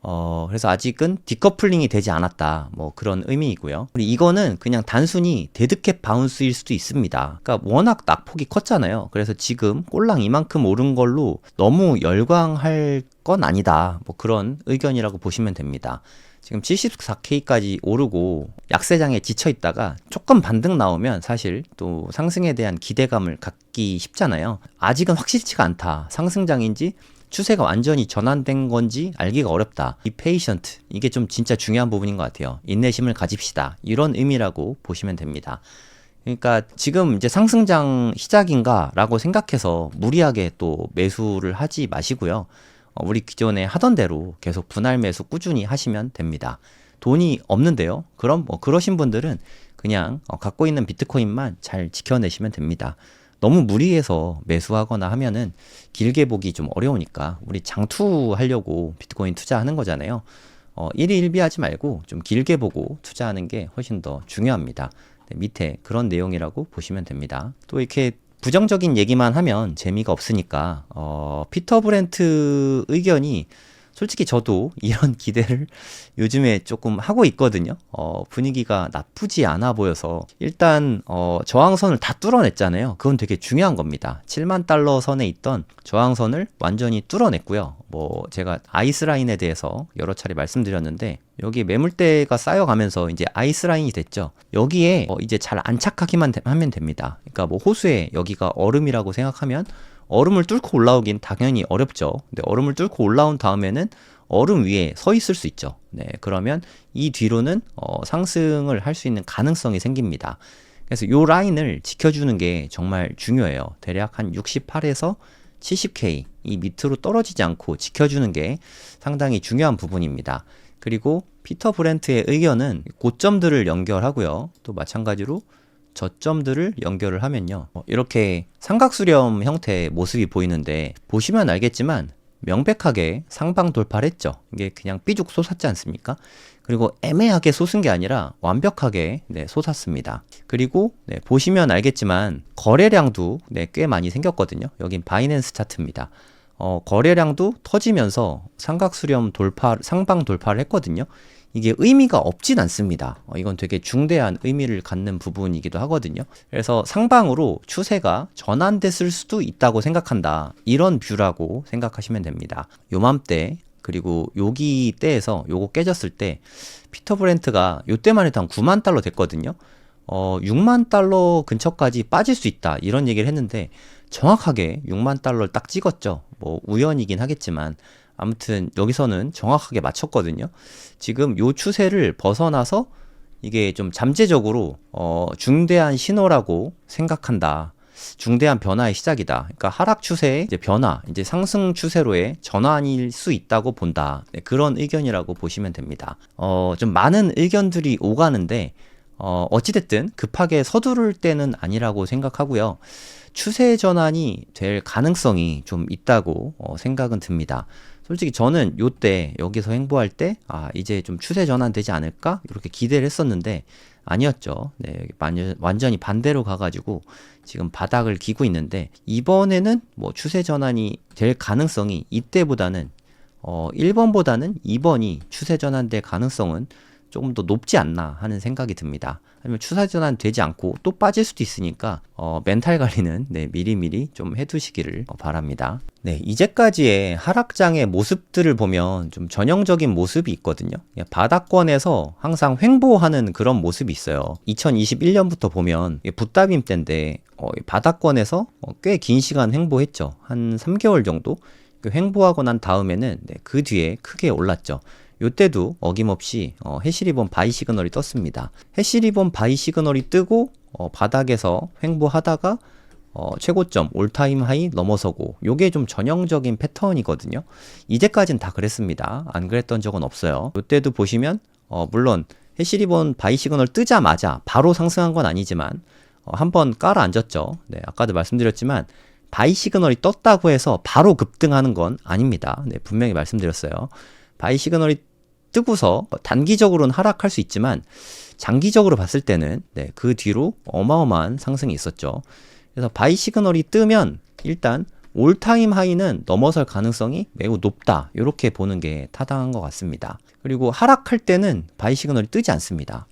그래서 아직은 디커플링이 되지 않았다. 뭐 그런 의미이고요. 그리고 이거는 그냥 단순히 데드캣 바운스일 수도 있습니다. 그러니까 워낙 낙폭이 컸잖아요. 그래서 지금 꼴랑 이만큼 오른 걸로 너무 열광할 건 아니다. 뭐 그런 의견이라고 보시면 됩니다. 지금 74K까지 오르고 약세장에 지쳐 있다가 조금 반등 나오면 사실 또 상승에 대한 기대감을 갖기 쉽잖아요. 아직은 확실치가 않다. 상승장인지 추세가 완전히 전환된 건지 알기가 어렵다. 이 페이션트, 이게 좀 진짜 중요한 부분인 것 같아요. 인내심을 가집시다. 이런 의미라고 보시면 됩니다. 그러니까 지금 이제 상승장 시작인가 라고 생각해서 무리하게 또 매수를 하지 마시고요. 우리 기존에 하던 대로 계속 분할 매수 꾸준히 하시면 됩니다. 돈이 없는데요. 그럼 뭐 그러신 분들은 그냥 갖고 있는 비트코인만 잘 지켜내시면 됩니다. 너무 무리해서 매수하거나 하면은 길게 보기 좀 어려우니까 우리 장투하려고 비트코인 투자하는 거잖아요. 일희일비하지 말고 좀 길게 보고 투자하는 게 훨씬 더 중요합니다. 밑에 그런 내용이라고 보시면 됩니다. 또 이렇게 부정적인 얘기만 하면 재미가 없으니까 피터 브렌트 의견이 솔직히 저도 이런 기대를 요즘에 조금 하고 있거든요. 분위기가 나쁘지 않아 보여서 일단 저항선을 다 뚫어냈잖아요. 그건 되게 중요한 겁니다. 7만 달러 선에 있던 저항선을 완전히 뚫어냈고요. 뭐 제가 아이스라인에 대해서 여러 차례 말씀드렸는데 여기 매물대가 쌓여가면서 이제 아이스라인이 됐죠. 여기에 이제 잘 안착하기만 하면 됩니다. 그러니까 뭐 호수에 여기가 얼음이라고 생각하면 얼음을 뚫고 올라오긴 당연히 어렵죠. 근데 얼음을 뚫고 올라온 다음에는 얼음 위에 서 있을 수 있죠. 네, 그러면 이 뒤로는 상승을 할 수 있는 가능성이 생깁니다. 그래서 이 라인을 지켜주는 게 정말 중요해요. 대략 한 68에서 70K 이 밑으로 떨어지지 않고 지켜주는 게 상당히 중요한 부분입니다. 그리고 피터 브렌트의 의견은 고점들을 연결하고요. 또 마찬가지로 저점들을 연결을 하면요. 이렇게 삼각수렴 형태의 모습이 보이는데 보시면 알겠지만 명백하게 상방 돌파를 했죠. 이게 그냥 삐죽 솟았지 않습니까? 그리고 애매하게 솟은 게 아니라 완벽하게 솟았습니다. 그리고 보시면 알겠지만 거래량도 꽤 많이 생겼거든요. 여긴 바이낸스 차트입니다. 거래량도 터지면서 삼각수렴 돌파, 상방 돌파를 했거든요. 이게 의미가 없진 않습니다. 이건 되게 중대한 의미를 갖는 부분이기도 하거든요. 그래서 상방으로 추세가 전환됐을 수도 있다고 생각한다. 이런 뷰라고 생각하시면 됩니다. 요맘때 그리고 여기 때에서 요거 깨졌을 때 피터 브렌트가 요때만 해도 한 9만 달러 됐거든요. 6만 달러 근처까지 빠질 수 있다. 이런 얘기를 했는데 정확하게 6만 달러를 딱 찍었죠. 뭐 우연이긴 하겠지만 아무튼 여기서는 정확하게 맞췄거든요. 지금 요 추세를 벗어나서 이게 좀 잠재적으로 중대한 신호라고 생각한다. 중대한 변화의 시작이다. 그러니까 하락 추세의 이제 변화, 이제 상승 추세로의 전환일 수 있다고 본다. 네, 그런 의견이라고 보시면 됩니다. 좀 많은 의견들이 오가는데 어찌됐든 급하게 서두를 때는 아니라고 생각하고요. 추세 전환이 될 가능성이 좀 있다고 생각은 듭니다. 솔직히 저는 요때 여기서 횡보할 때 이제 좀 추세 전환 되지 않을까 이렇게 기대를 했었는데 아니었죠. 네, 완전히 반대로 가가지고 지금 바닥을 기고 있는데 이번에는 뭐 추세 전환이 될 가능성이 이때보다는 1번보다는 2번이 추세 전환될 가능성은 조금 더 높지 않나 하는 생각이 듭니다. 아니면 추세 전환 되지 않고 또 빠질 수도 있으니까 멘탈 관리는 네, 미리미리 좀 해두시기를 바랍니다. 네, 이제까지의 하락장의 모습들을 보면 좀 전형적인 모습이 있거든요. 바닥권에서 항상 횡보하는 그런 모습이 있어요. 2021년부터 보면 붓다빔 때인데 바닥권에서 꽤 긴 시간 횡보했죠. 한 3개월 정도 횡보하고 난 다음에는 네, 그 뒤에 크게 올랐죠. 요때도 어김없이 해시리본 바이 시그널이 떴습니다. 해시리본 바이 시그널이 뜨고 바닥에서 횡보하다가 최고점 올타임 하이 넘어서고 요게 좀 전형적인 패턴이거든요. 이제까진 다 그랬습니다. 안 그랬던 적은 없어요. 요때도 보시면 물론 해시리본 바이 시그널 뜨자마자 바로 상승한 건 아니지만 한번 깔아 앉았죠. 네, 아까도 말씀드렸지만 바이 시그널이 떴다고 해서 바로 급등하는 건 아닙니다. 네, 분명히 말씀드렸어요. 바이 시그널이 뜨고서 단기적으로는 하락할 수 있지만 장기적으로 봤을 때는 네, 그 뒤로 어마어마한 상승이 있었죠. 그래서 바이 시그널이 뜨면 일단 올타임 하이는 넘어설 가능성이 매우 높다. 이렇게 보는 게 타당한 것 같습니다. 그리고 하락할 때는 바이 시그널이 뜨지 않습니다.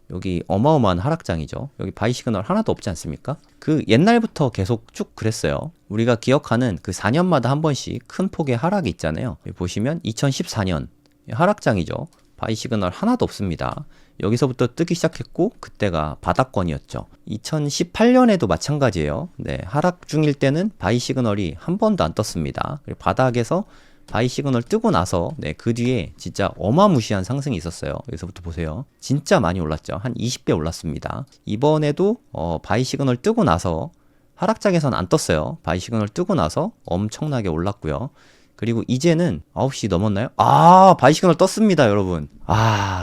여기 어마어마한 하락장이죠. 여기 바이 시그널 하나도 없지 않습니까? 그 옛날부터 계속 쭉 그랬어요. 우리가 기억하는 그 4년마다 한 번씩 큰 폭의 하락이 있잖아요. 여기 보시면 2014년 하락장이죠. 바이 시그널 하나도 없습니다. 여기서부터 뜨기 시작했고 그때가 바닥권이었죠. 2018년에도 마찬가지예요. 네, 하락 중일 때는 바이 시그널이 한 번도 안 떴습니다. 그리고 바닥에서 바이 시그널 뜨고 나서 네, 그 뒤에 진짜 어마무시한 상승이 있었어요. 여기서부터 보세요. 진짜 많이 올랐죠. 한 20배 올랐습니다. 이번에도 바이 시그널 뜨고 나서 하락장에서는 안 떴어요. 바이 시그널 뜨고 나서 엄청나게 올랐고요. 그리고 이제는 9시 넘었나요? 바이 시그널 떴습니다, 여러분.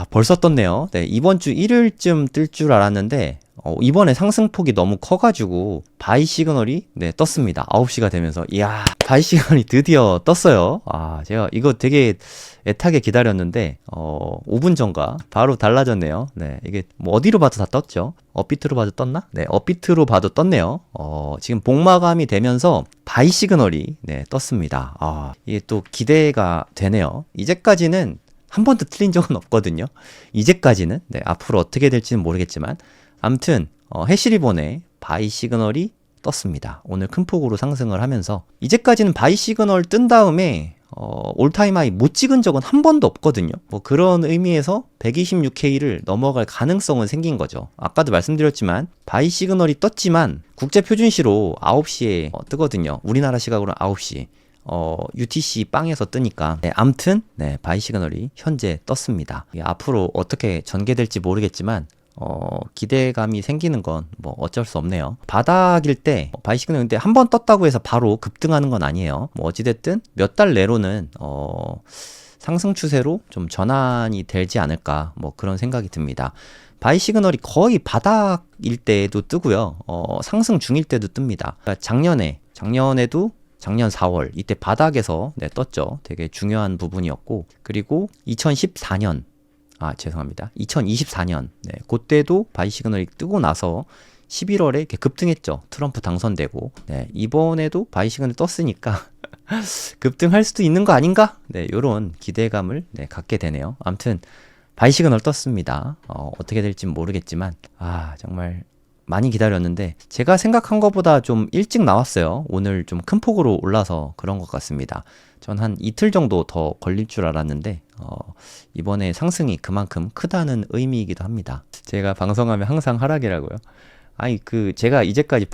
벌써 떴네요. 네, 이번 주 일요일쯤 뜰 줄 알았는데 이번에 상승폭이 너무 커가지고 바이 시그널이 네, 떴습니다. 9시가 되면서 이야, 바이 시그널이 드디어 떴어요. 제가 이거 되게 애타게 기다렸는데 5분 전과 바로 달라졌네요. 네, 이게 뭐 어디로 봐도 다 떴죠. 업비트로 봐도 떴나? 네, 업비트로 봐도 떴네요. 지금 복마감이 되면서 바이 시그널이 네, 떴습니다. 이게 또 기대가 되네요. 이제까지는 한 번도 틀린 적은 없거든요. 이제까지는 네, 앞으로 어떻게 될지는 모르겠지만 아무튼 해시리본에 바이 시그널이 떴습니다. 오늘 큰 폭으로 상승을 하면서 이제까지는 바이 시그널 뜬 다음에 올타임 하이 못 찍은 적은 한 번도 없거든요. 뭐 그런 의미에서 126K를 넘어갈 가능성은 생긴 거죠. 아까도 말씀드렸지만 바이 시그널이 떴지만 국제 표준시로 9시에 뜨거든요. 우리나라 시각으로 9시. UTC 빵에서 뜨니까 암튼 네, 바이 시그널이 현재 떴습니다. 앞으로 어떻게 전개될지 모르겠지만 기대감이 생기는 건 뭐 어쩔 수 없네요. 바닥일 때 바이 시그널 근데 한 번 떴다고 해서 바로 급등하는 건 아니에요. 뭐 어찌됐든 몇 달 내로는 상승 추세로 좀 전환이 되지 않을까 뭐 그런 생각이 듭니다. 바이 시그널이 거의 바닥일 때도 뜨고요. 상승 중일 때도 뜹니다. 그러니까 작년에도 작년 4월 이때 바닥에서 네, 떴죠. 되게 중요한 부분이었고 그리고 2014년 죄송합니다. 2024년 네, 그때도 바이 시그널이 뜨고 나서 11월에 이렇게 급등했죠. 트럼프 당선되고 네, 이번에도 바이 시그널 떴으니까 급등할 수도 있는 거 아닌가? 네, 요런 기대감을 네, 갖게 되네요. 아무튼 바이 시그널 떴습니다. 어떻게 될진 모르겠지만 정말 많이 기다렸는데 제가 생각한 것보다 좀 일찍 나왔어요. 오늘 좀 큰 폭으로 올라서 그런 것 같습니다. 전 한 이틀 정도 더 걸릴 줄 알았는데 이번에 상승이 그만큼 크다는 의미이기도 합니다. 제가 방송하면 항상 하락이라고요. 제가 이제까지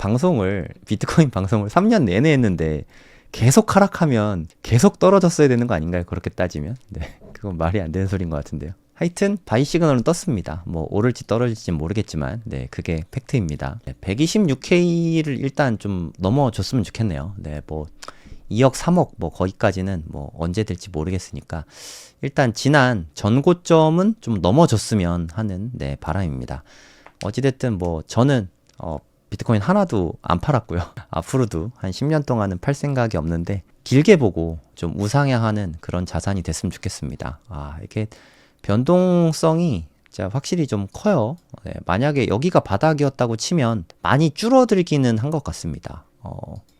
비트코인 방송을 3년 내내 했는데 계속 하락하면 계속 떨어졌어야 되는 거 아닌가요? 그렇게 따지면. 네. 그건 말이 안 되는 소리인 것 같은데요. 하여튼 바이 시그널은 떴습니다. 뭐 오를지 떨어질지 모르겠지만 네, 그게 팩트입니다. 126K를 일단 좀 넘어줬으면 좋겠네요. 네, 뭐 2억, 3억 뭐 거기까지는 뭐 언제 될지 모르겠으니까 일단 지난 전고점은 좀 넘어줬으면 하는 네, 바람입니다. 어찌됐든 뭐 저는 비트코인 하나도 안 팔았고요. 앞으로도 한 10년 동안은 팔 생각이 없는데 길게 보고 좀 우상향하는 그런 자산이 됐으면 좋겠습니다. 이게 변동성이 진짜 확실히 좀 커요. 네, 만약에 여기가 바닥이었다고 치면 많이 줄어들기는 한 것 같습니다.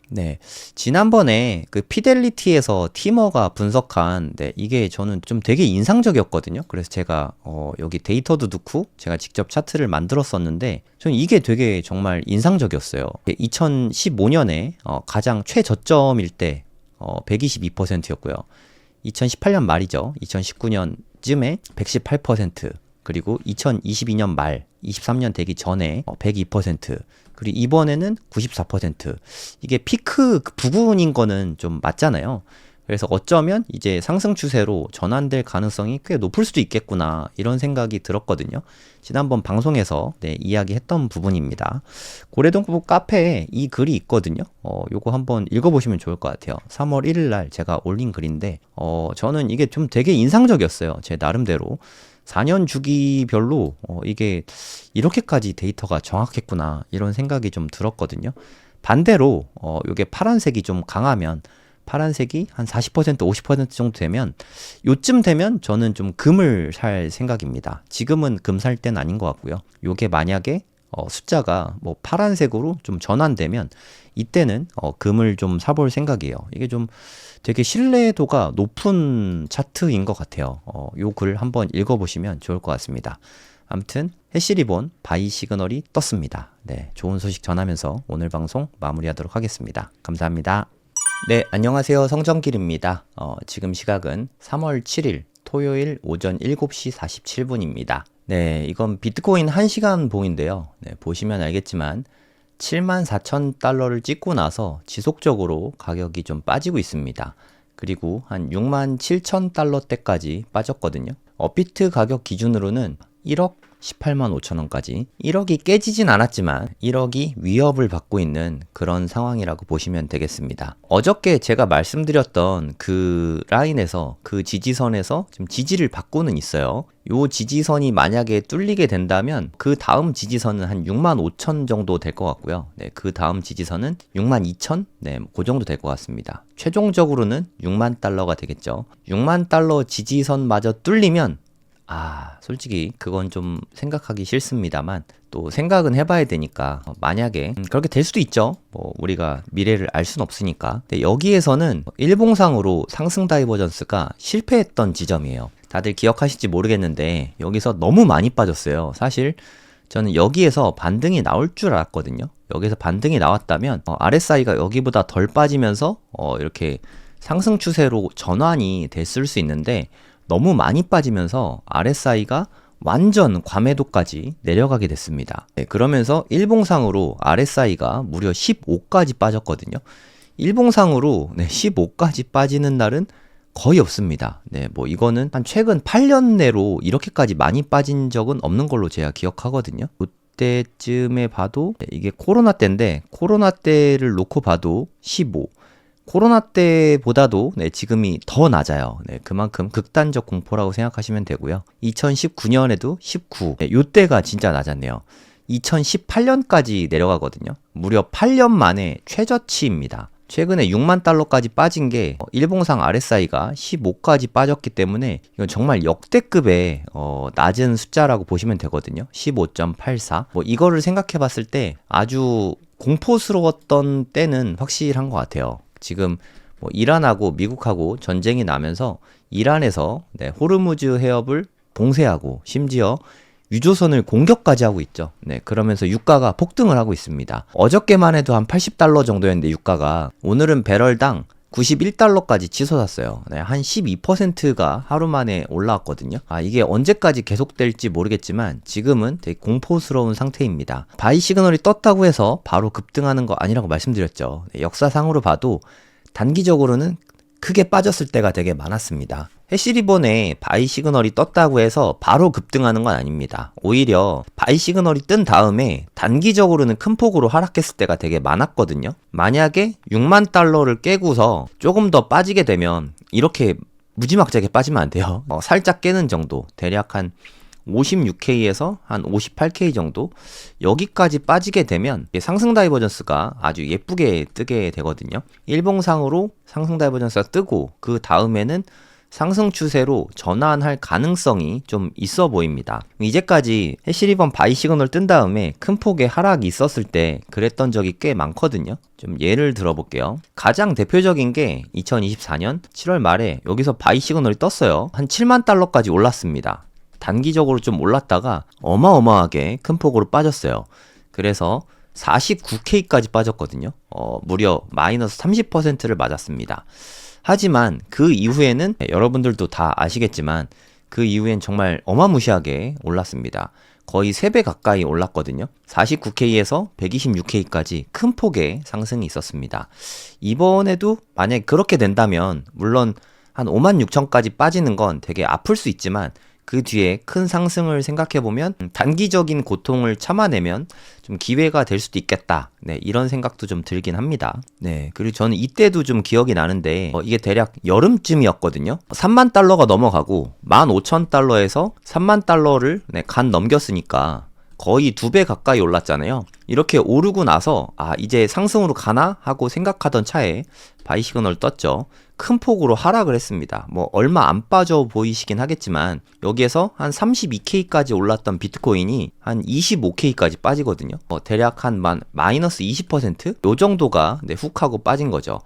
네. 지난번에 그 피델리티에서 티머가 분석한, 네, 이게 저는 좀 되게 인상적이었거든요. 그래서 제가, 여기 데이터도 넣고 제가 직접 차트를 만들었었는데, 저는 이게 되게 정말 인상적이었어요. 2015년에, 가장 최저점일 때, 122%였고요. 2018년 말이죠. 2019년쯤에 118%, 그리고 2022년 말, 23년 되기 전에 102%, 그리고 이번에는 94%. 이게 피크 부근인 거는 좀 맞잖아요. 그래서 어쩌면 이제 상승 추세로 전환될 가능성이 꽤 높을 수도 있겠구나, 이런 생각이 들었거든요. 지난번 방송에서 네, 이야기했던 부분입니다. 고래동부 카페에 이 글이 있거든요. 요거 한번 읽어보시면 좋을 것 같아요. 3월 1일 날 제가 올린 글인데, 저는 이게 좀 되게 인상적이었어요. 제 나름대로. 4년 주기별로 이게 이렇게까지 데이터가 정확했구나, 이런 생각이 좀 들었거든요. 반대로 이게 파란색이 좀 강하면, 파란색이 한 40%, 50% 정도 되면, 요쯤 되면 저는 좀 금을 살 생각입니다. 지금은 금 살 때는 아닌 것 같고요. 요게 만약에 숫자가 뭐 파란색으로 좀 전환되면 이때는 금을 좀 사볼 생각이에요. 이게 좀 되게 신뢰도가 높은 차트인 것 같아요. 요 글 한번 읽어보시면 좋을 것 같습니다. 아무튼 해시리본 바이 시그널이 떴습니다. 네, 좋은 소식 전하면서 오늘 방송 마무리하도록 하겠습니다. 감사합니다. 네, 안녕하세요. 성정길입니다. 지금 시각은 3월 7일 토요일 오전 7시 47분입니다. 네, 이건 비트코인 1시간 봉인데요. 네, 보시면 알겠지만 74,000달러를 찍고 나서 지속적으로 가격이 좀 빠지고 있습니다. 그리고 한 67,000달러대까지 빠졌거든요. 업비트 가격 기준으로는 1억 18만 5천 원까지, 1억이 깨지진 않았지만 1억이 위협을 받고 있는 그런 상황이라고 보시면 되겠습니다. 어저께 제가 말씀드렸던 그 라인에서, 그 지지선에서 지금 지지를 받고는 있어요. 요 지지선이 만약에 뚫리게 된다면 그 다음 지지선은 한 6만 5천 정도 될 것 같고요. 네, 그 다음 지지선은 6만 2천? 네, 그 정도 될 것 같습니다. 최종적으로는 6만 달러가 되겠죠. 6만 달러 지지선마저 뚫리면, 솔직히 그건 좀 생각하기 싫습니다만 또 생각은 해봐야 되니까, 만약에 그렇게 될 수도 있죠. 뭐 우리가 미래를 알 수는 없으니까. 근데 여기에서는 일봉상으로 상승 다이버전스가 실패했던 지점이에요. 다들 기억하실지 모르겠는데 여기서 너무 많이 빠졌어요. 사실 저는 여기에서 반등이 나올 줄 알았거든요. 여기서 반등이 나왔다면 RSI가 여기보다 덜 빠지면서 이렇게 상승 추세로 전환이 됐을 수 있는데, 너무 많이 빠지면서 RSI가 완전 과매도까지 내려가게 됐습니다. 네, 그러면서 일봉상으로 RSI가 무려 15까지 빠졌거든요. 일봉상으로 15까지 빠지는 날은 거의 없습니다. 네, 뭐 이거는 한 최근 8년 내로 이렇게까지 많이 빠진 적은 없는 걸로 제가 기억하거든요. 그때쯤에 봐도 이게 코로나 때인데, 코로나 때를 놓고 봐도 15, 코로나 때보다도 지금이 더 낮아요. 네, 그만큼 극단적 공포라고 생각하시면 되고요. 2019년에도 19, 요때가 진짜 낮았네요. 2018년까지 내려가거든요. 무려 8년 만에 최저치입니다. 최근에 6만 달러까지 빠진 게 일봉상 RSI가 15까지 빠졌기 때문에 이건 정말 역대급의 낮은 숫자라고 보시면 되거든요. 15.84. 뭐 이거를 생각해 봤을 때 아주 공포스러웠던 때는 확실한 것 같아요. 지금 뭐 이란하고 미국하고 전쟁이 나면서 이란에서 호르무즈 해협을 봉쇄하고 심지어 유조선을 공격까지 하고 있죠. 네, 그러면서 유가가 폭등을 하고 있습니다. 어저께만 해도 한 80달러 정도였는데 유가가 오늘은 배럴당 91달러까지 치솟았어요. 네, 한 12%가 하루 만에 올라왔거든요. 이게 언제까지 계속될지 모르겠지만 지금은 되게 공포스러운 상태입니다. 바이 시그널이 떴다고 해서 바로 급등하는 거 아니라고 말씀드렸죠. 네, 역사상으로 봐도 단기적으로는 크게 빠졌을 때가 되게 많았습니다. 해시리본에 바이 시그널이 떴다고 해서 바로 급등하는 건 아닙니다. 오히려 바이 시그널이 뜬 다음에 단기적으로는 큰 폭으로 하락했을 때가 되게 많았거든요. 만약에 6만 달러를 깨고서 조금 더 빠지게 되면 이렇게 무지막지하게 빠지면 안 돼요. 살짝 깨는 정도, 대략 한 56K에서 한 58K 정도 여기까지 빠지게 되면 상승 다이버전스가 아주 예쁘게 뜨게 되거든요. 일봉상으로 상승 다이버전스가 뜨고 그 다음에는 상승 추세로 전환할 가능성이 좀 있어 보입니다. 이제까지 해시리본 바이 시그널 뜬 다음에 큰 폭의 하락이 있었을 때 그랬던 적이 꽤 많거든요. 좀 예를 들어볼게요. 가장 대표적인 게 2024년 7월 말에 여기서 바이 시그널이 떴어요. 한 7만 달러까지 올랐습니다. 단기적으로 좀 올랐다가 어마어마하게 큰 폭으로 빠졌어요. 그래서 49K까지 빠졌거든요. 무려 마이너스 30%를 맞았습니다. 하지만 그 이후에는 여러분들도 다 아시겠지만 그 이후엔 정말 어마무시하게 올랐습니다. 거의 3배 가까이 올랐거든요. 49K에서 126K까지 큰 폭의 상승이 있었습니다. 이번에도 만약에 그렇게 된다면 물론 한 56,000까지 빠지는 건 되게 아플 수 있지만 그 뒤에 큰 상승을 생각해보면 단기적인 고통을 참아내면 좀 기회가 될 수도 있겠다. 네, 이런 생각도 좀 들긴 합니다. 네, 그리고 저는 이때도 좀 기억이 나는데 이게 대략 여름쯤이었거든요. 3만 달러가 넘어가고 15,000달러에서 3만 달러를 간 넘겼으니까 거의 2배 가까이 올랐잖아요. 이렇게 오르고 나서 이제 상승으로 가나 하고 생각하던 차에 바이 시그널 떴죠. 큰 폭으로 하락을 했습니다. 뭐 얼마 안 빠져 보이시긴 하겠지만 여기에서 한 32K까지 올랐던 비트코인이 한 25K까지 빠지거든요. 대략 한 마이너스 20%? 요 정도가 훅 하고 빠진 거죠.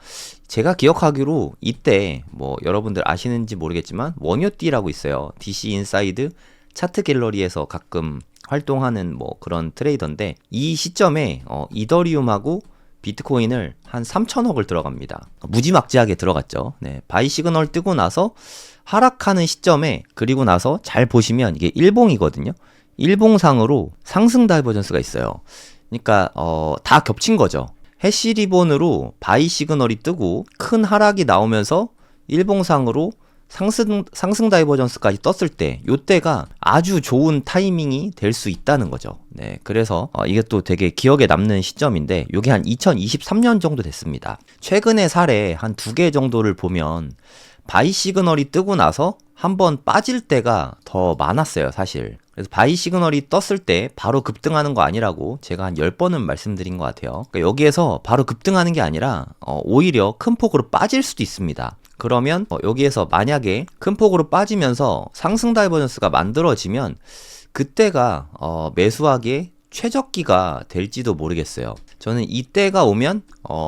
제가 기억하기로 이때 뭐 여러분들 아시는지 모르겠지만 원효띠라고 있어요. DC 인사이드 차트 갤러리에서 가끔 활동하는 뭐 그런 트레이더인데 이 시점에 이더리움하고 비트코인을 한 3천억을 들어갑니다. 무지막지하게 들어갔죠. 네, 바이 시그널 뜨고 나서 하락하는 시점에 그리고 나서 잘 보시면 이게 일봉이거든요. 일봉상으로 상승 다이버전스가 있어요. 그러니까 다 겹친 거죠. 해시리본으로 바이 시그널이 뜨고 큰 하락이 나오면서 일봉상으로 상승 다이버전스까지 떴을 때 요때가 아주 좋은 타이밍이 될 수 있다는 거죠. 네, 그래서 이게 또 되게 기억에 남는 시점인데 요게 한 2023년 정도 됐습니다. 최근의 사례 한 2개 정도를 보면 바이 시그널이 뜨고 나서 한번 빠질 때가 더 많았어요, 사실. 그래서 바이 시그널이 떴을 때 바로 급등하는 거 아니라고 제가 한 10번은 말씀드린 것 같아요. 그러니까 여기에서 바로 급등하는 게 아니라 오히려 큰 폭으로 빠질 수도 있습니다. 그러면 여기에서 만약에 큰 폭으로 빠지면서 상승 다이버전스가 만들어지면 그때가 매수하기에 최적기가 될지도 모르겠어요. 저는 이때가 오면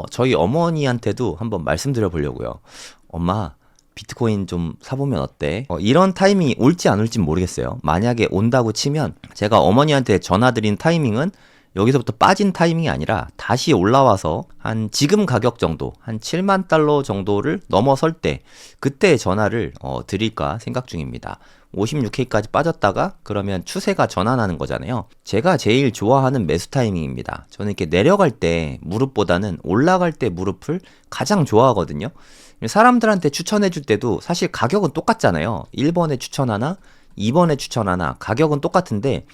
저희 어머니한테도 한번 말씀드려 보려고요. 엄마, 비트코인 좀 사보면 어때? 이런 타이밍이 올지 안 올지 모르겠어요. 만약에 온다고 치면 제가 어머니한테 전화드린 타이밍은 여기서부터 빠진 타이밍이 아니라 다시 올라와서 한 지금 가격 정도, 한 7만 달러 정도를 넘어설 때 그때 전화를 드릴까 생각 중입니다. 56K까지 빠졌다가 그러면 추세가 전환하는 거잖아요. 제가 제일 좋아하는 매수 타이밍입니다. 저는 이렇게 내려갈 때 무릎보다는 올라갈 때 무릎을 가장 좋아하거든요. 사람들한테 추천해 줄 때도 사실 가격은 똑같잖아요. 1번에 추천하나 2번에 추천하나 가격은 똑같은데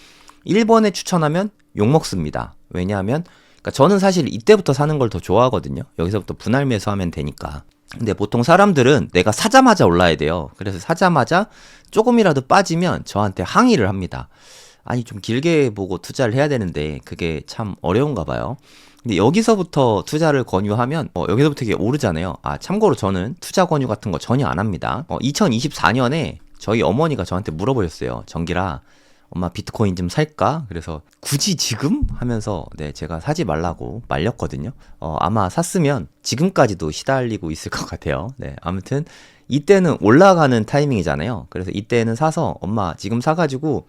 1번에 추천하면 욕먹습니다. 왜냐하면 그러니까 저는 사실 이때부터 사는 걸 더 좋아하거든요. 여기서부터 분할 매수하면 되니까. 근데 보통 사람들은 내가 사자마자 올라야 돼요. 그래서 사자마자 조금이라도 빠지면 저한테 항의를 합니다. 아니 좀 길게 보고 투자를 해야 되는데 그게 참 어려운가 봐요. 근데 여기서부터 투자를 권유하면 여기서부터 이게 오르잖아요. 참고로 저는 투자 권유 같은 거 전혀 안 합니다. 2024년에 저희 어머니가 저한테 물어보셨어요. 정기라 엄마 비트코인 좀 살까? 그래서 굳이 지금? 하면서 제가 사지 말라고 말렸거든요. 아마 샀으면 지금까지도 시달리고 있을 것 같아요. 네, 아무튼 이때는 올라가는 타이밍이잖아요. 그래서 이때는 사서 엄마 지금 사가지고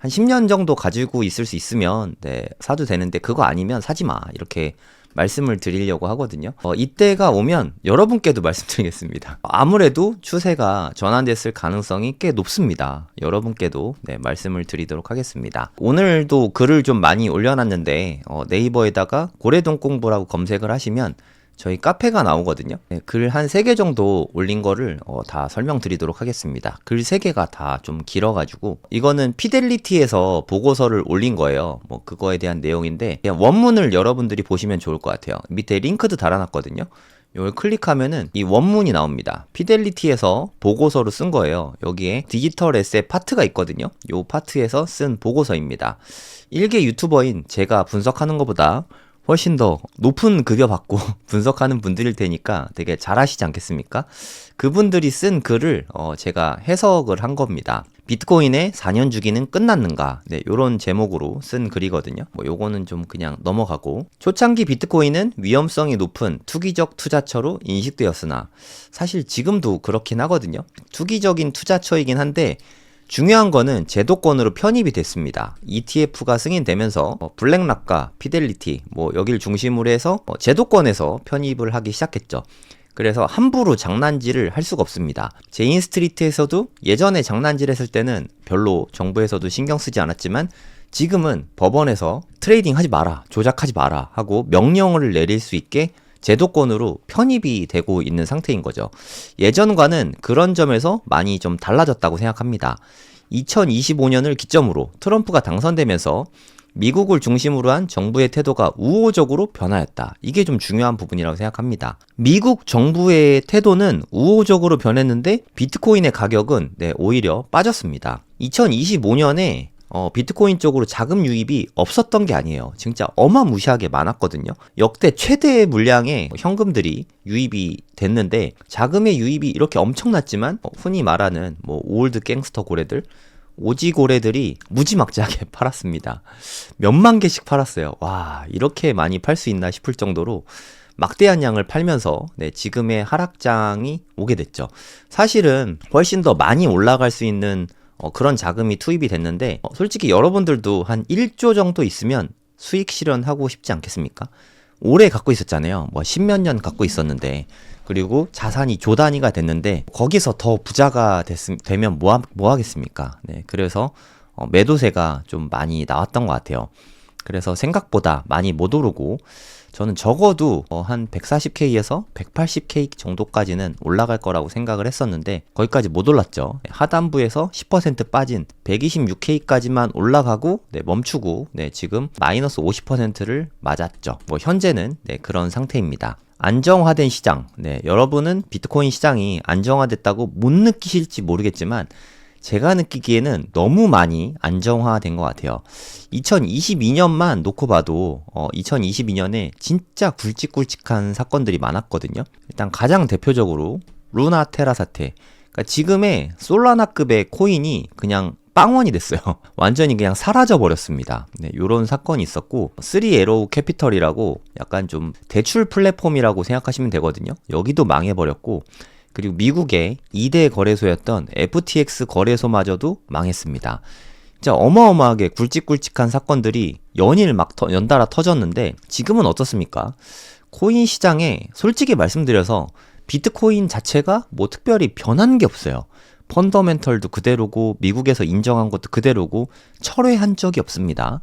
한 10년 정도 가지고 있을 수 있으면 사도 되는데 그거 아니면 사지 마. 이렇게 말씀을 드리려고 하거든요. 이때가 오면 여러분께도 말씀드리겠습니다. 아무래도 추세가 전환됐을 가능성이 꽤 높습니다. 여러분께도 말씀을 드리도록 하겠습니다. 오늘도 글을 좀 많이 올려놨는데 네이버에다가 고래동 공부라고 검색을 하시면 저희 카페가 나오거든요. 네, 글 한 3개 정도 올린 거를 다 설명드리도록 하겠습니다. 글 3개가 다 좀 길어가지고 이거는 피델리티에서 보고서를 올린 거예요. 뭐 그거에 대한 내용인데 그냥 원문을 여러분들이 보시면 좋을 것 같아요. 밑에 링크도 달아놨거든요. 이걸 클릭하면은 이 원문이 나옵니다. 피델리티에서 보고서로 쓴 거예요. 여기에 디지털 에세 파트가 있거든요. 이 파트에서 쓴 보고서입니다. 일개 유튜버인 제가 분석하는 것보다 훨씬 더 높은 급여 받고 분석하는 분들일 테니까 되게 잘하시지 않겠습니까? 그분들이 쓴 글을 제가 해석을 한 겁니다. 비트코인의 4년 주기는 끝났는가? 네, 요런 제목으로 쓴 글이거든요. 뭐 요거는 좀 그냥 넘어가고 초창기 비트코인은 위험성이 높은 투기적 투자처로 인식되었으나 사실 지금도 그렇긴 하거든요. 투기적인 투자처이긴 한데 중요한 거는 제도권으로 편입이 됐습니다. ETF가 승인되면서 블랙락과 피델리티 뭐 여길 중심으로 해서 제도권에서 편입을 하기 시작했죠. 그래서 함부로 장난질을 할 수가 없습니다. 제인스트리트에서도 예전에 장난질 했을 때는 별로 정부에서도 신경 쓰지 않았지만 지금은 법원에서 트레이딩 하지 마라, 조작하지 마라 하고 명령을 내릴 수 있게 제도권으로 편입이 되고 있는 상태인 거죠. 예전과는 그런 점에서 많이 좀 달라졌다고 생각합니다. 2025년을 기점으로 트럼프가 당선되면서 미국을 중심으로 한 정부의 태도가 우호적으로 변화했다. 이게 좀 중요한 부분이라고 생각합니다. 미국 정부의 태도는 우호적으로 변했는데 비트코인의 가격은 오히려 빠졌습니다. 2025년에 비트코인 쪽으로 자금 유입이 없었던 게 아니에요. 진짜 어마무시하게 많았거든요. 역대 최대 물량의 현금들이 유입이 됐는데 자금의 유입이 이렇게 엄청났지만 흔히 말하는 뭐 올드 갱스터 고래들, 오지 고래들이 무지막지하게 팔았습니다. 몇만 개씩 팔았어요. 와, 이렇게 많이 팔 수 있나 싶을 정도로 막대한 양을 팔면서 지금의 하락장이 오게 됐죠. 사실은 훨씬 더 많이 올라갈 수 있는 그런 자금이 투입이 됐는데 솔직히 여러분들도 한 1조 정도 있으면 수익 실현하고 싶지 않겠습니까? 오래 갖고 있었잖아요. 뭐 10몇 년 갖고 있었는데 그리고 자산이 조 단위가 됐는데 거기서 더 부자가 되면 뭐 하겠습니까? 네, 그래서 매도세가 좀 많이 나왔던 것 같아요. 그래서 생각보다 많이 못 오르고 저는 적어도 한 140K에서 180K 정도까지는 올라갈 거라고 생각을 했었는데 거기까지 못 올랐죠. 하단부에서 10% 빠진 126K까지만 올라가고 멈추고 지금 마이너스 50%를 맞았죠. 뭐 현재는 그런 상태입니다. 안정화된 시장. 여러분은 비트코인 시장이 안정화됐다고 못 느끼실지 모르겠지만 제가 느끼기에는 너무 많이 안정화된 것 같아요. 2022년만 놓고 봐도 2022년에 진짜 굵직굵직한 사건들이 많았거든요. 일단 가장 대표적으로 루나 테라 사태. 그러니까 지금의 솔라나급의 코인이 그냥 빵원이 됐어요. 완전히 그냥 사라져 버렸습니다. 요런 사건이 있었고 3에로우 캐피털이라고 약간 좀 대출 플랫폼이라고 생각하시면 되거든요. 여기도 망해버렸고 그리고 미국의 2대 거래소였던 FTX 거래소마저도 망했습니다. 진짜 어마어마하게 굵직굵직한 사건들이 연달아 터졌는데 지금은 어떻습니까? 코인 시장에 솔직히 말씀드려서 비트코인 자체가 뭐 특별히 변한 게 없어요. 펀더멘털도 그대로고 미국에서 인정한 것도 그대로고 철회한 적이 없습니다.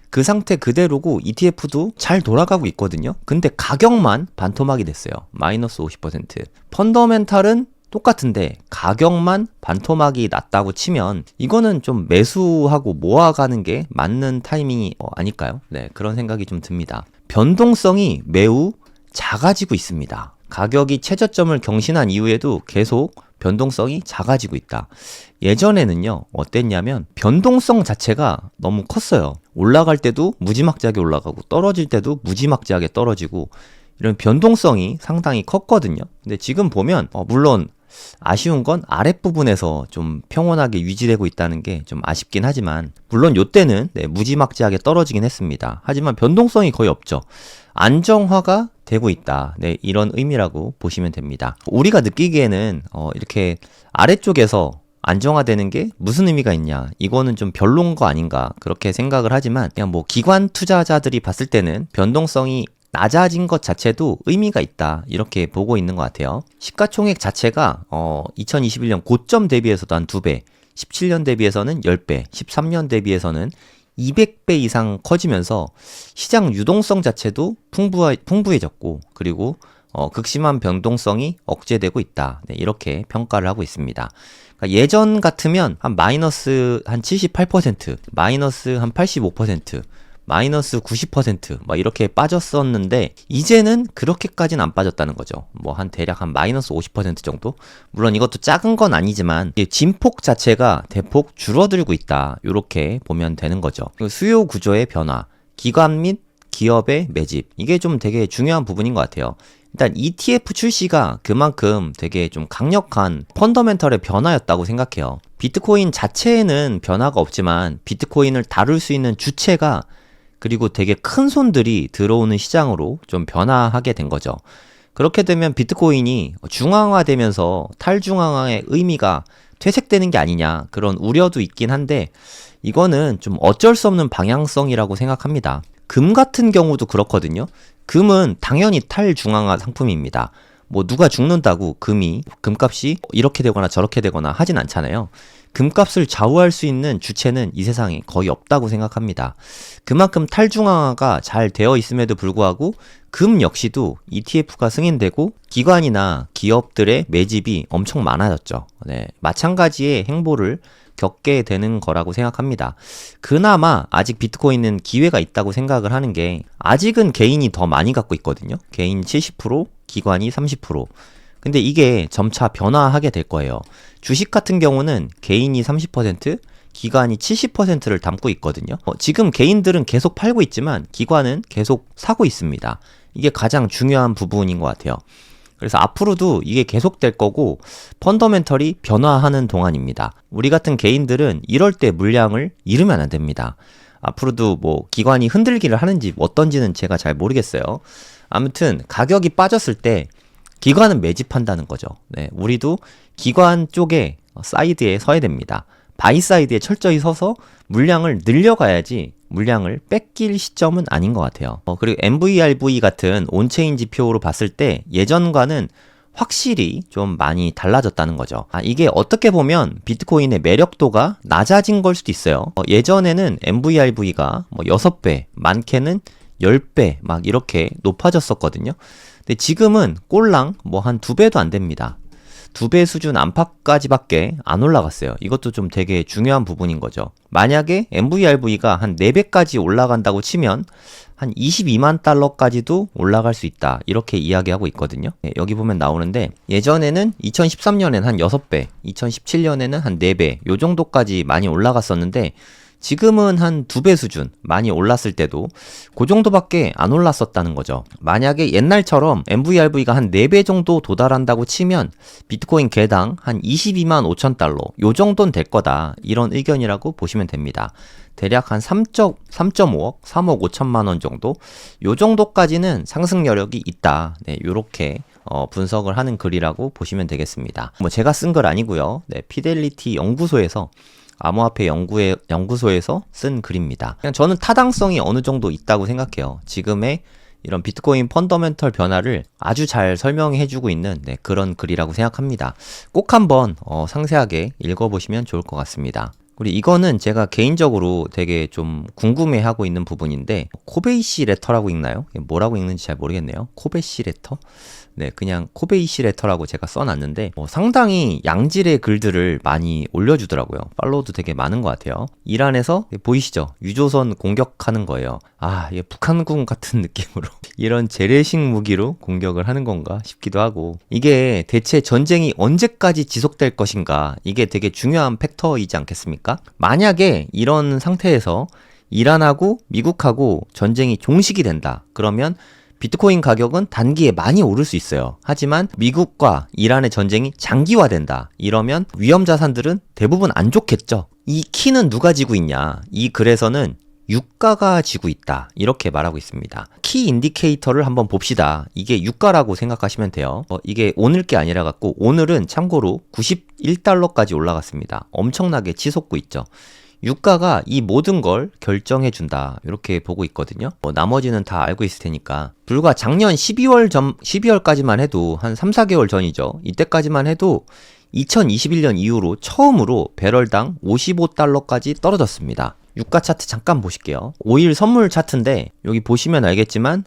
그 상태 그대로고 ETF도 잘 돌아가고 있거든요. 근데 가격만 반토막이 됐어요. 마이너스 50%. 펀더멘탈은 똑같은데 가격만 반토막이 났다고 치면 이거는 좀 매수하고 모아가는 게 맞는 타이밍이 아닐까요? 그런 생각이 좀 듭니다. 변동성이 매우 작아지고 있습니다. 가격이 최저점을 경신한 이후에도 계속 변동성이 작아지고 있다. 예전에는요, 어땠냐면 변동성 자체가 너무 컸어요. 올라갈 때도 무지막지하게 올라가고 떨어질 때도 무지막지하게 떨어지고 이런 변동성이 상당히 컸거든요. 근데 지금 보면 물론 아쉬운 건 아랫부분에서 좀 평온하게 유지되고 있다는 게 좀 아쉽긴 하지만 물론 요때는 무지막지하게 떨어지긴 했습니다. 하지만 변동성이 거의 없죠. 안정화가 되고 있다. 이런 의미라고 보시면 됩니다. 우리가 느끼기에는 이렇게 아래쪽에서 안정화되는 게 무슨 의미가 있냐, 이거는 좀 별론 거 아닌가 그렇게 생각을 하지만 그냥 뭐 기관 투자자들이 봤을 때는 변동성이 낮아진 것 자체도 의미가 있다 이렇게 보고 있는 것 같아요. 시가총액 자체가 2021년 고점 대비해서도 한 2배, 17년 대비해서는 10배, 13년 대비해서는 200배 이상 커지면서 시장 유동성 자체도 풍부해졌고 그리고 극심한 변동성이 억제되고 있다. 네, 이렇게 평가를 하고 있습니다. 그러니까 예전 같으면 한 마이너스 한 78%, 마이너스 한 85%, 마이너스 90% 막 이렇게 빠졌었는데 이제는 그렇게까지는 안 빠졌다는 거죠. 뭐 한 대략 한 마이너스 50% 정도? 물론 이것도 작은 건 아니지만 진폭 자체가 대폭 줄어들고 있다. 이렇게 보면 되는 거죠. 수요 구조의 변화, 기관 및 기업의 매집, 이게 좀 되게 중요한 부분인 것 같아요. 일단 ETF 출시가 그만큼 되게 좀 강력한 펀더멘털의 변화였다고 생각해요. 비트코인 자체에는 변화가 없지만 비트코인을 다룰 수 있는 주체가 그리고 되게 큰 손들이 들어오는 시장으로 좀 변화하게 된 거죠. 그렇게 되면 비트코인이 중앙화되면서 탈중앙화의 의미가 퇴색되는 게 아니냐, 그런 우려도 있긴 한데 이거는 좀 어쩔 수 없는 방향성이라고 생각합니다. 금 같은 경우도 그렇거든요. 금은 당연히 탈중앙화 상품입니다. 뭐 누가 죽는다고 금값이 이렇게 되거나 저렇게 되거나 하진 않잖아요. 금값을 좌우할 수 있는 주체는 이 세상에 거의 없다고 생각합니다. 그만큼 탈중앙화가 잘 되어 있음에도 불구하고 금 역시도 ETF가 승인되고 기관이나 기업들의 매집이 엄청 많아졌죠. 네, 마찬가지의 행보를 겪게 되는 거라고 생각합니다. 그나마 아직 비트코인은 기회가 있다고 생각을 하는 게 아직은 개인이 더 많이 갖고 있거든요. 개인 70%, 기관이 30%. 근데 이게 점차 변화하게 될 거예요. 주식 같은 경우는 개인이 30%, 기관이 70%를 담고 있거든요. 지금 개인들은 계속 팔고 있지만 기관은 계속 사고 있습니다. 이게 가장 중요한 부분인 것 같아요. 그래서 앞으로도 이게 계속될 거고 펀더멘털이 변화하는 동안입니다. 우리 같은 개인들은 이럴 때 물량을 잃으면 안 됩니다. 앞으로도 뭐 기관이 흔들기를 하는지 어떤지는 제가 잘 모르겠어요. 아무튼 가격이 빠졌을 때 기관은 매집한다는 거죠. 네, 우리도 기관 쪽에 사이드에 서야 됩니다. 바이 사이드에 철저히 서서 물량을 늘려가야지 물량을 뺏길 시점은 아닌 것 같아요. 그리고 MVRV 같은 온체인 지표로 봤을 때 예전과는 확실히 좀 많이 달라졌다는 거죠. 이게 어떻게 보면 비트코인의 매력도가 낮아진 걸 수도 있어요. 예전에는 MVRV가 뭐 6배, 많게는 10배 막 이렇게 높아졌었거든요. 근데 지금은 꼴랑 뭐 한 2배도 안 됩니다. 2배 수준 안팎까지밖에 안 올라갔어요. 이것도 좀 되게 중요한 부분인 거죠. 만약에 MVRV가 한 4배까지 올라간다고 치면 한 22만 달러까지도 올라갈 수 있다. 이렇게 이야기하고 있거든요. 네, 여기 보면 나오는데 예전에는 2013년엔 한 6배, 2017년에는 한 4배 요 정도까지 많이 올라갔었는데 지금은 한 2배 수준, 많이 올랐을 때도 그 정도밖에 안 올랐었다는 거죠. 만약에 옛날처럼 MVRV가 한 4배 정도 도달한다고 치면 비트코인 개당 한 22만 5천 달러 요 정도는 될 거다. 이런 의견이라고 보시면 됩니다. 대략 한 3.5억, 3억 5천만 원 정도? 요 정도까지는 상승 여력이 있다. 네, 요렇게 분석을 하는 글이라고 보시면 되겠습니다. 뭐 제가 쓴 글 아니고요. 네, 피델리티 연구소에서 암호화폐 연구소에서 쓴 글입니다. 그냥 저는 타당성이 어느 정도 있다고 생각해요. 지금의 이런 비트코인 펀더멘털 변화를 아주 잘 설명해주고 있는 그런 글이라고 생각합니다. 꼭 한번 상세하게 읽어보시면 좋을 것 같습니다. 그리고 이거는 제가 개인적으로 되게 좀 궁금해하고 있는 부분인데 코베이시 레터라고 읽나요? 뭐라고 읽는지 잘 모르겠네요. 코베이시 레터? 네, 그냥 코베이시 레터라고 제가 써놨는데 상당히 양질의 글들을 많이 올려주더라고요. 팔로우도 되게 많은 것 같아요. 이란에서 보이시죠? 유조선 공격하는 거예요. 이게 북한군 같은 느낌으로 이런 재래식 무기로 공격을 하는 건가 싶기도 하고 이게 대체 전쟁이 언제까지 지속될 것인가 이게 되게 중요한 팩터이지 않겠습니까? 만약에 이런 상태에서 이란하고 미국하고 전쟁이 종식이 된다. 그러면 비트코인 가격은 단기에 많이 오를 수 있어요. 하지만 미국과 이란의 전쟁이 장기화된다. 이러면 위험 자산들은 대부분 안 좋겠죠. 이 키는 누가 지고 있냐? 이 글에서는 유가가 지고 있다. 이렇게 말하고 있습니다. 키 인디케이터를 한번 봅시다. 이게 유가라고 생각하시면 돼요. 이게 오늘 게 아니라 갖고 오늘은 참고로 91달러까지 올라갔습니다. 엄청나게 치솟고 있죠. 유가가 이 모든 걸 결정해준다. 이렇게 보고 있거든요. 나머지는 다 알고 있을 테니까. 불과 작년 12월까지만 해도 한 3, 4개월 전이죠. 이때까지만 해도 2021년 이후로 처음으로 배럴당 55달러까지 떨어졌습니다. 유가 차트 잠깐 보실게요. 5일 선물 차트인데 여기 보시면 알겠지만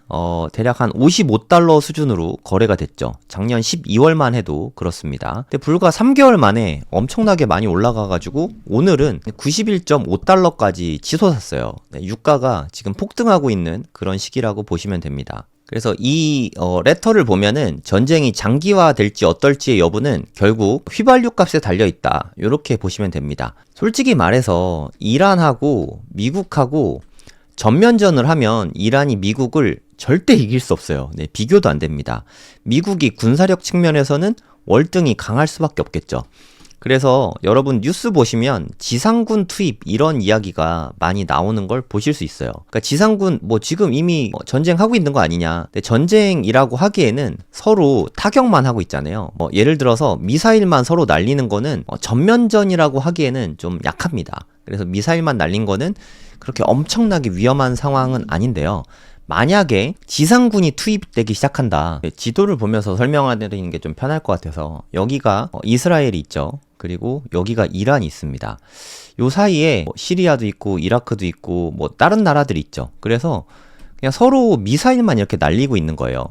대략 한 55달러 수준으로 거래가 됐죠. 작년 12월만 해도 그렇습니다. 근데 불과 3개월 만에 엄청나게 많이 올라가가지고 오늘은 91.5달러까지 치솟았어요. 네, 유가가 지금 폭등하고 있는 그런 시기라고 보시면 됩니다. 그래서 이 레터를 보면은 전쟁이 장기화될지 어떨지의 여부는 결국 휘발유 값에 달려있다, 이렇게 보시면 됩니다. 솔직히 말해서 이란하고 미국하고 전면전을 하면 이란이 미국을 절대 이길 수 없어요. 네, 비교도 안 됩니다. 미국이 군사력 측면에서는 월등히 강할 수밖에 없겠죠. 그래서 여러분 뉴스 보시면 지상군 투입 이런 이야기가 많이 나오는 걸 보실 수 있어요. 그러니까 지상군 뭐 지금 이미 전쟁하고 있는 거 아니냐. 근데 전쟁이라고 하기에는 서로 타격만 하고 있잖아요. 뭐 예를 들어서 미사일만 서로 날리는 거는 전면전이라고 하기에는 좀 약합니다. 그래서 미사일만 날린 거는 그렇게 엄청나게 위험한 상황은 아닌데요. 만약에 지상군이 투입되기 시작한다. 지도를 보면서 설명하는 게 좀 편할 것 같아서 여기가 이스라엘이 있죠. 그리고 여기가 이란이 있습니다. 요 사이에 시리아도 있고 이라크도 있고 뭐 다른 나라들이 있죠. 그래서 그냥 서로 미사일만 이렇게 날리고 있는 거예요.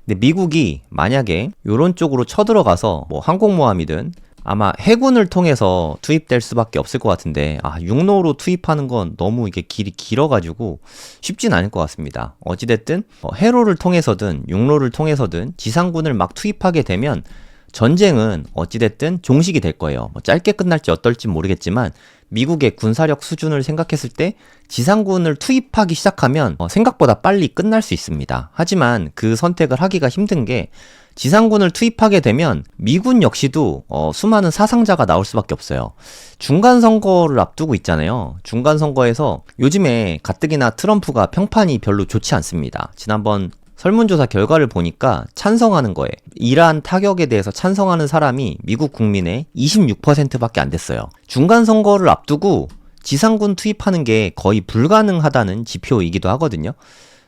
근데 미국이 만약에 요런 쪽으로 쳐들어가서 뭐 항공모함이든 아마 해군을 통해서 투입될 수밖에 없을 것 같은데 육로로 투입하는 건 너무 이게 길이 길어가지고 쉽진 않을 것 같습니다. 어찌됐든 해로를 통해서든 육로를 통해서든 지상군을 막 투입하게 되면 전쟁은 어찌됐든 종식이 될 거예요. 뭐 짧게 끝날지 어떨지 모르겠지만 미국의 군사력 수준을 생각했을 때 지상군을 투입하기 시작하면 생각보다 빨리 끝날 수 있습니다. 하지만 그 선택을 하기가 힘든 게 지상군을 투입하게 되면 미군 역시도 수많은 사상자가 나올 수밖에 없어요. 중간선거를 앞두고 있잖아요. 중간선거에서 요즘에 가뜩이나 트럼프가 평판이 별로 좋지 않습니다. 지난번 설문조사 결과를 보니까 찬성하는 거에 이란 타격에 대해서 찬성하는 사람이 미국 국민의 26%밖에 안 됐어요. 중간선거를 앞두고 지상군 투입하는 게 거의 불가능하다는 지표이기도 하거든요.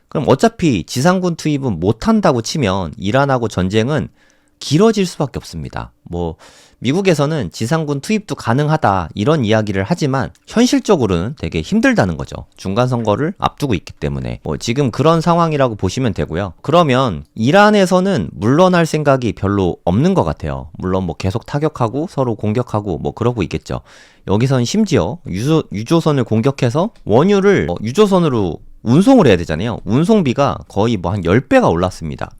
그럼 어차피 지상군 투입은 못한다고 치면 이란하고 전쟁은 길어질 수밖에 없습니다. 뭐 미국에서는 지상군 투입도 가능하다 이런 이야기를 하지만 현실적으로는 되게 힘들다는 거죠. 중간선거를 앞두고 있기 때문에 지금 그런 상황이라고 보시면 되고요. 그러면 이란에서는 물러날 생각이 별로 없는 것 같아요. 물론 뭐 계속 타격하고 서로 공격하고 뭐 그러고 있겠죠. 여기선 심지어 유조선을 공격해서 원유를 유조선으로 운송을 해야 되잖아요. 운송비가 거의 뭐 한 10배가 올랐습니다.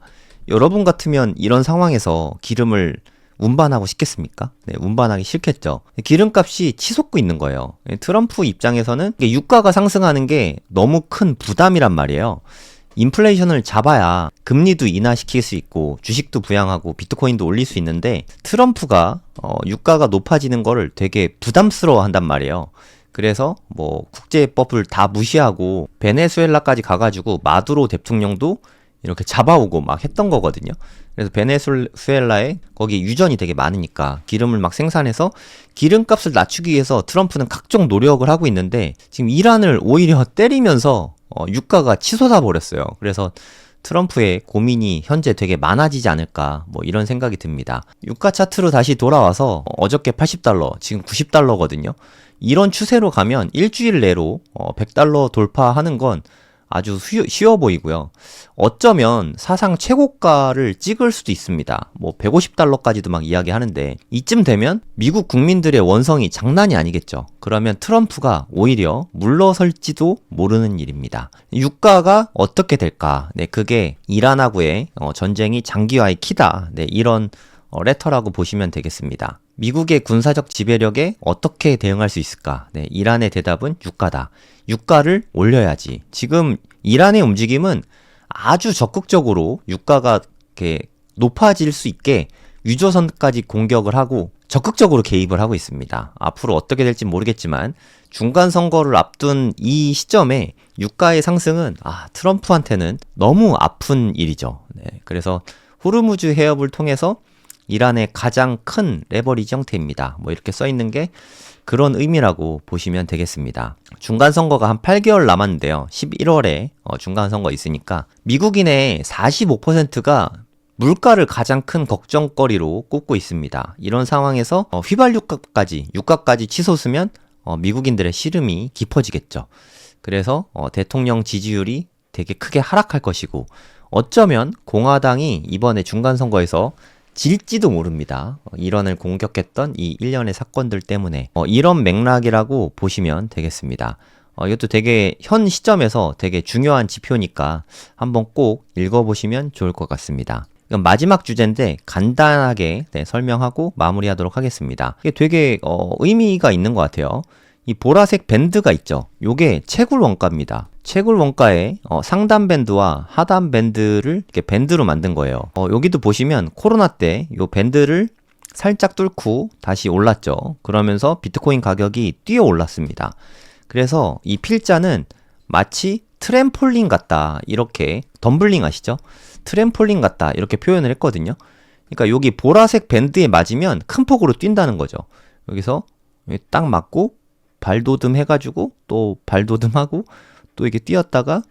여러분 같으면 이런 상황에서 기름을 운반하고 싶겠습니까? 네, 운반하기 싫겠죠. 기름값이 치솟고 있는 거예요. 트럼프 입장에서는 유가가 상승하는 게 너무 큰 부담이란 말이에요. 인플레이션을 잡아야 금리도 인하시킬 수 있고 주식도 부양하고 비트코인도 올릴 수 있는데 트럼프가 유가가 높아지는 거를 되게 부담스러워 한단 말이에요. 그래서 뭐 국제법을 다 무시하고 베네수엘라까지 가가지고 마두로 대통령도 이렇게 잡아오고 막 했던 거거든요. 그래서 베네수엘라에 거기 유전이 되게 많으니까 기름을 막 생산해서 기름값을 낮추기 위해서 트럼프는 각종 노력을 하고 있는데 지금 이란을 오히려 때리면서 유가가 치솟아 버렸어요. 그래서 트럼프의 고민이 현재 되게 많아지지 않을까 뭐 이런 생각이 듭니다. 유가 차트로 다시 돌아와서 어저께 80달러, 지금 90달러거든요. 이런 추세로 가면 일주일 내로 100달러 돌파하는 건 아주 쉬워 보이고요. 어쩌면 사상 최고가를 찍을 수도 있습니다. 뭐 150달러까지도 막 이야기하는데 이쯤 되면 미국 국민들의 원성이 장난이 아니겠죠. 그러면 트럼프가 오히려 물러설지도 모르는 일입니다. 유가가 어떻게 될까? 네, 그게 이란하고의 전쟁이 장기화의 키다. 네, 이런 레터라고 보시면 되겠습니다. 미국의 군사적 지배력에 어떻게 대응할 수 있을까? 네, 이란의 대답은 유가다. 유가를 올려야지. 지금 이란의 움직임은 아주 적극적으로 유가가 이렇게 높아질 수 있게 유조선까지 공격을 하고 적극적으로 개입을 하고 있습니다. 앞으로 어떻게 될지 모르겠지만 중간 선거를 앞둔 이 시점에 유가의 상승은 트럼프한테는 너무 아픈 일이죠. 네, 그래서 호르무즈 해협을 통해서 이란의 가장 큰 레버리지 형태입니다. 뭐 이렇게 써 있는 게 그런 의미라고 보시면 되겠습니다. 중간선거가 한 8개월 남았는데요. 11월에 중간선거 있으니까 미국인의 45%가 물가를 가장 큰 걱정거리로 꼽고 있습니다. 이런 상황에서 유가까지 치솟으면 미국인들의 시름이 깊어지겠죠. 그래서 대통령 지지율이 되게 크게 하락할 것이고 어쩌면 공화당이 이번에 중간선거에서 질지도 모릅니다. 이런을 공격했던 이 일련의 사건들 때문에 이런 맥락이라고 보시면 되겠습니다. 이것도 되게 현 시점에서 되게 중요한 지표니까 한번 꼭 읽어보시면 좋을 것 같습니다. 이건 마지막 주제인데 간단하게 설명하고 마무리하도록 하겠습니다. 이게 되게 의미가 있는 것 같아요. 이 보라색 밴드가 있죠. 요게 채굴 원가입니다. 채굴 원가에 상단 밴드와 하단 밴드를 이렇게 밴드로 만든 거예요. 여기도 보시면 코로나 때 요 밴드를 살짝 뚫고 다시 올랐죠. 그러면서 비트코인 가격이 뛰어 올랐습니다. 그래서 이 필자는 마치 트램폴린 같다, 이렇게 덤블링 아시죠? 트램폴린 같다, 이렇게 표현을 했거든요. 그러니까 여기 보라색 밴드에 맞으면 큰 폭으로 뛴다는 거죠. 여기서 딱 맞고 발도듬 해가지고 또 발도듬하고 또 이렇게 뛰었다가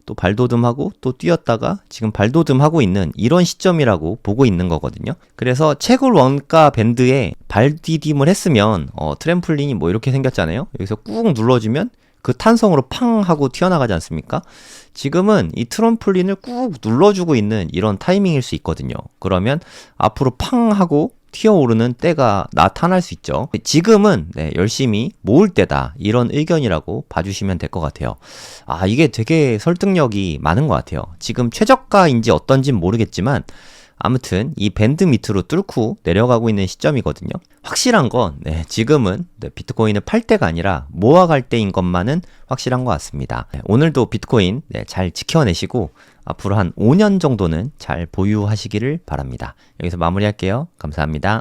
또 발도듬하고 또 뛰었다가 지금 발도듬하고 있는 이런 시점이라고 보고 있는 거거든요. 그래서 채굴 원가 밴드에 발디딤을 했으면 트램폴린이 뭐 이렇게 생겼잖아요. 여기서 꾹 눌러주면 그 탄성으로 팡 하고 튀어나가지 않습니까? 지금은 이 트램폴린을 꾹 눌러주고 있는 이런 타이밍일 수 있거든요. 그러면 앞으로 팡 하고 튀어오르는 때가 나타날 수 있죠. 지금은 열심히 모을 때다, 이런 의견이라고 봐주시면 될 것 같아요. 이게 되게 설득력이 많은 것 같아요. 지금 최저가인지 어떤진 모르겠지만 아무튼 이 밴드 밑으로 뚫고 내려가고 있는 시점이거든요. 확실한 건 지금은 비트코인을 팔 때가 아니라 모아갈 때인 것만은 확실한 것 같습니다. 오늘도 비트코인 잘 지켜내시고 앞으로 한 5년 정도는 잘 보유하시기를 바랍니다. 여기서 마무리할게요. 감사합니다.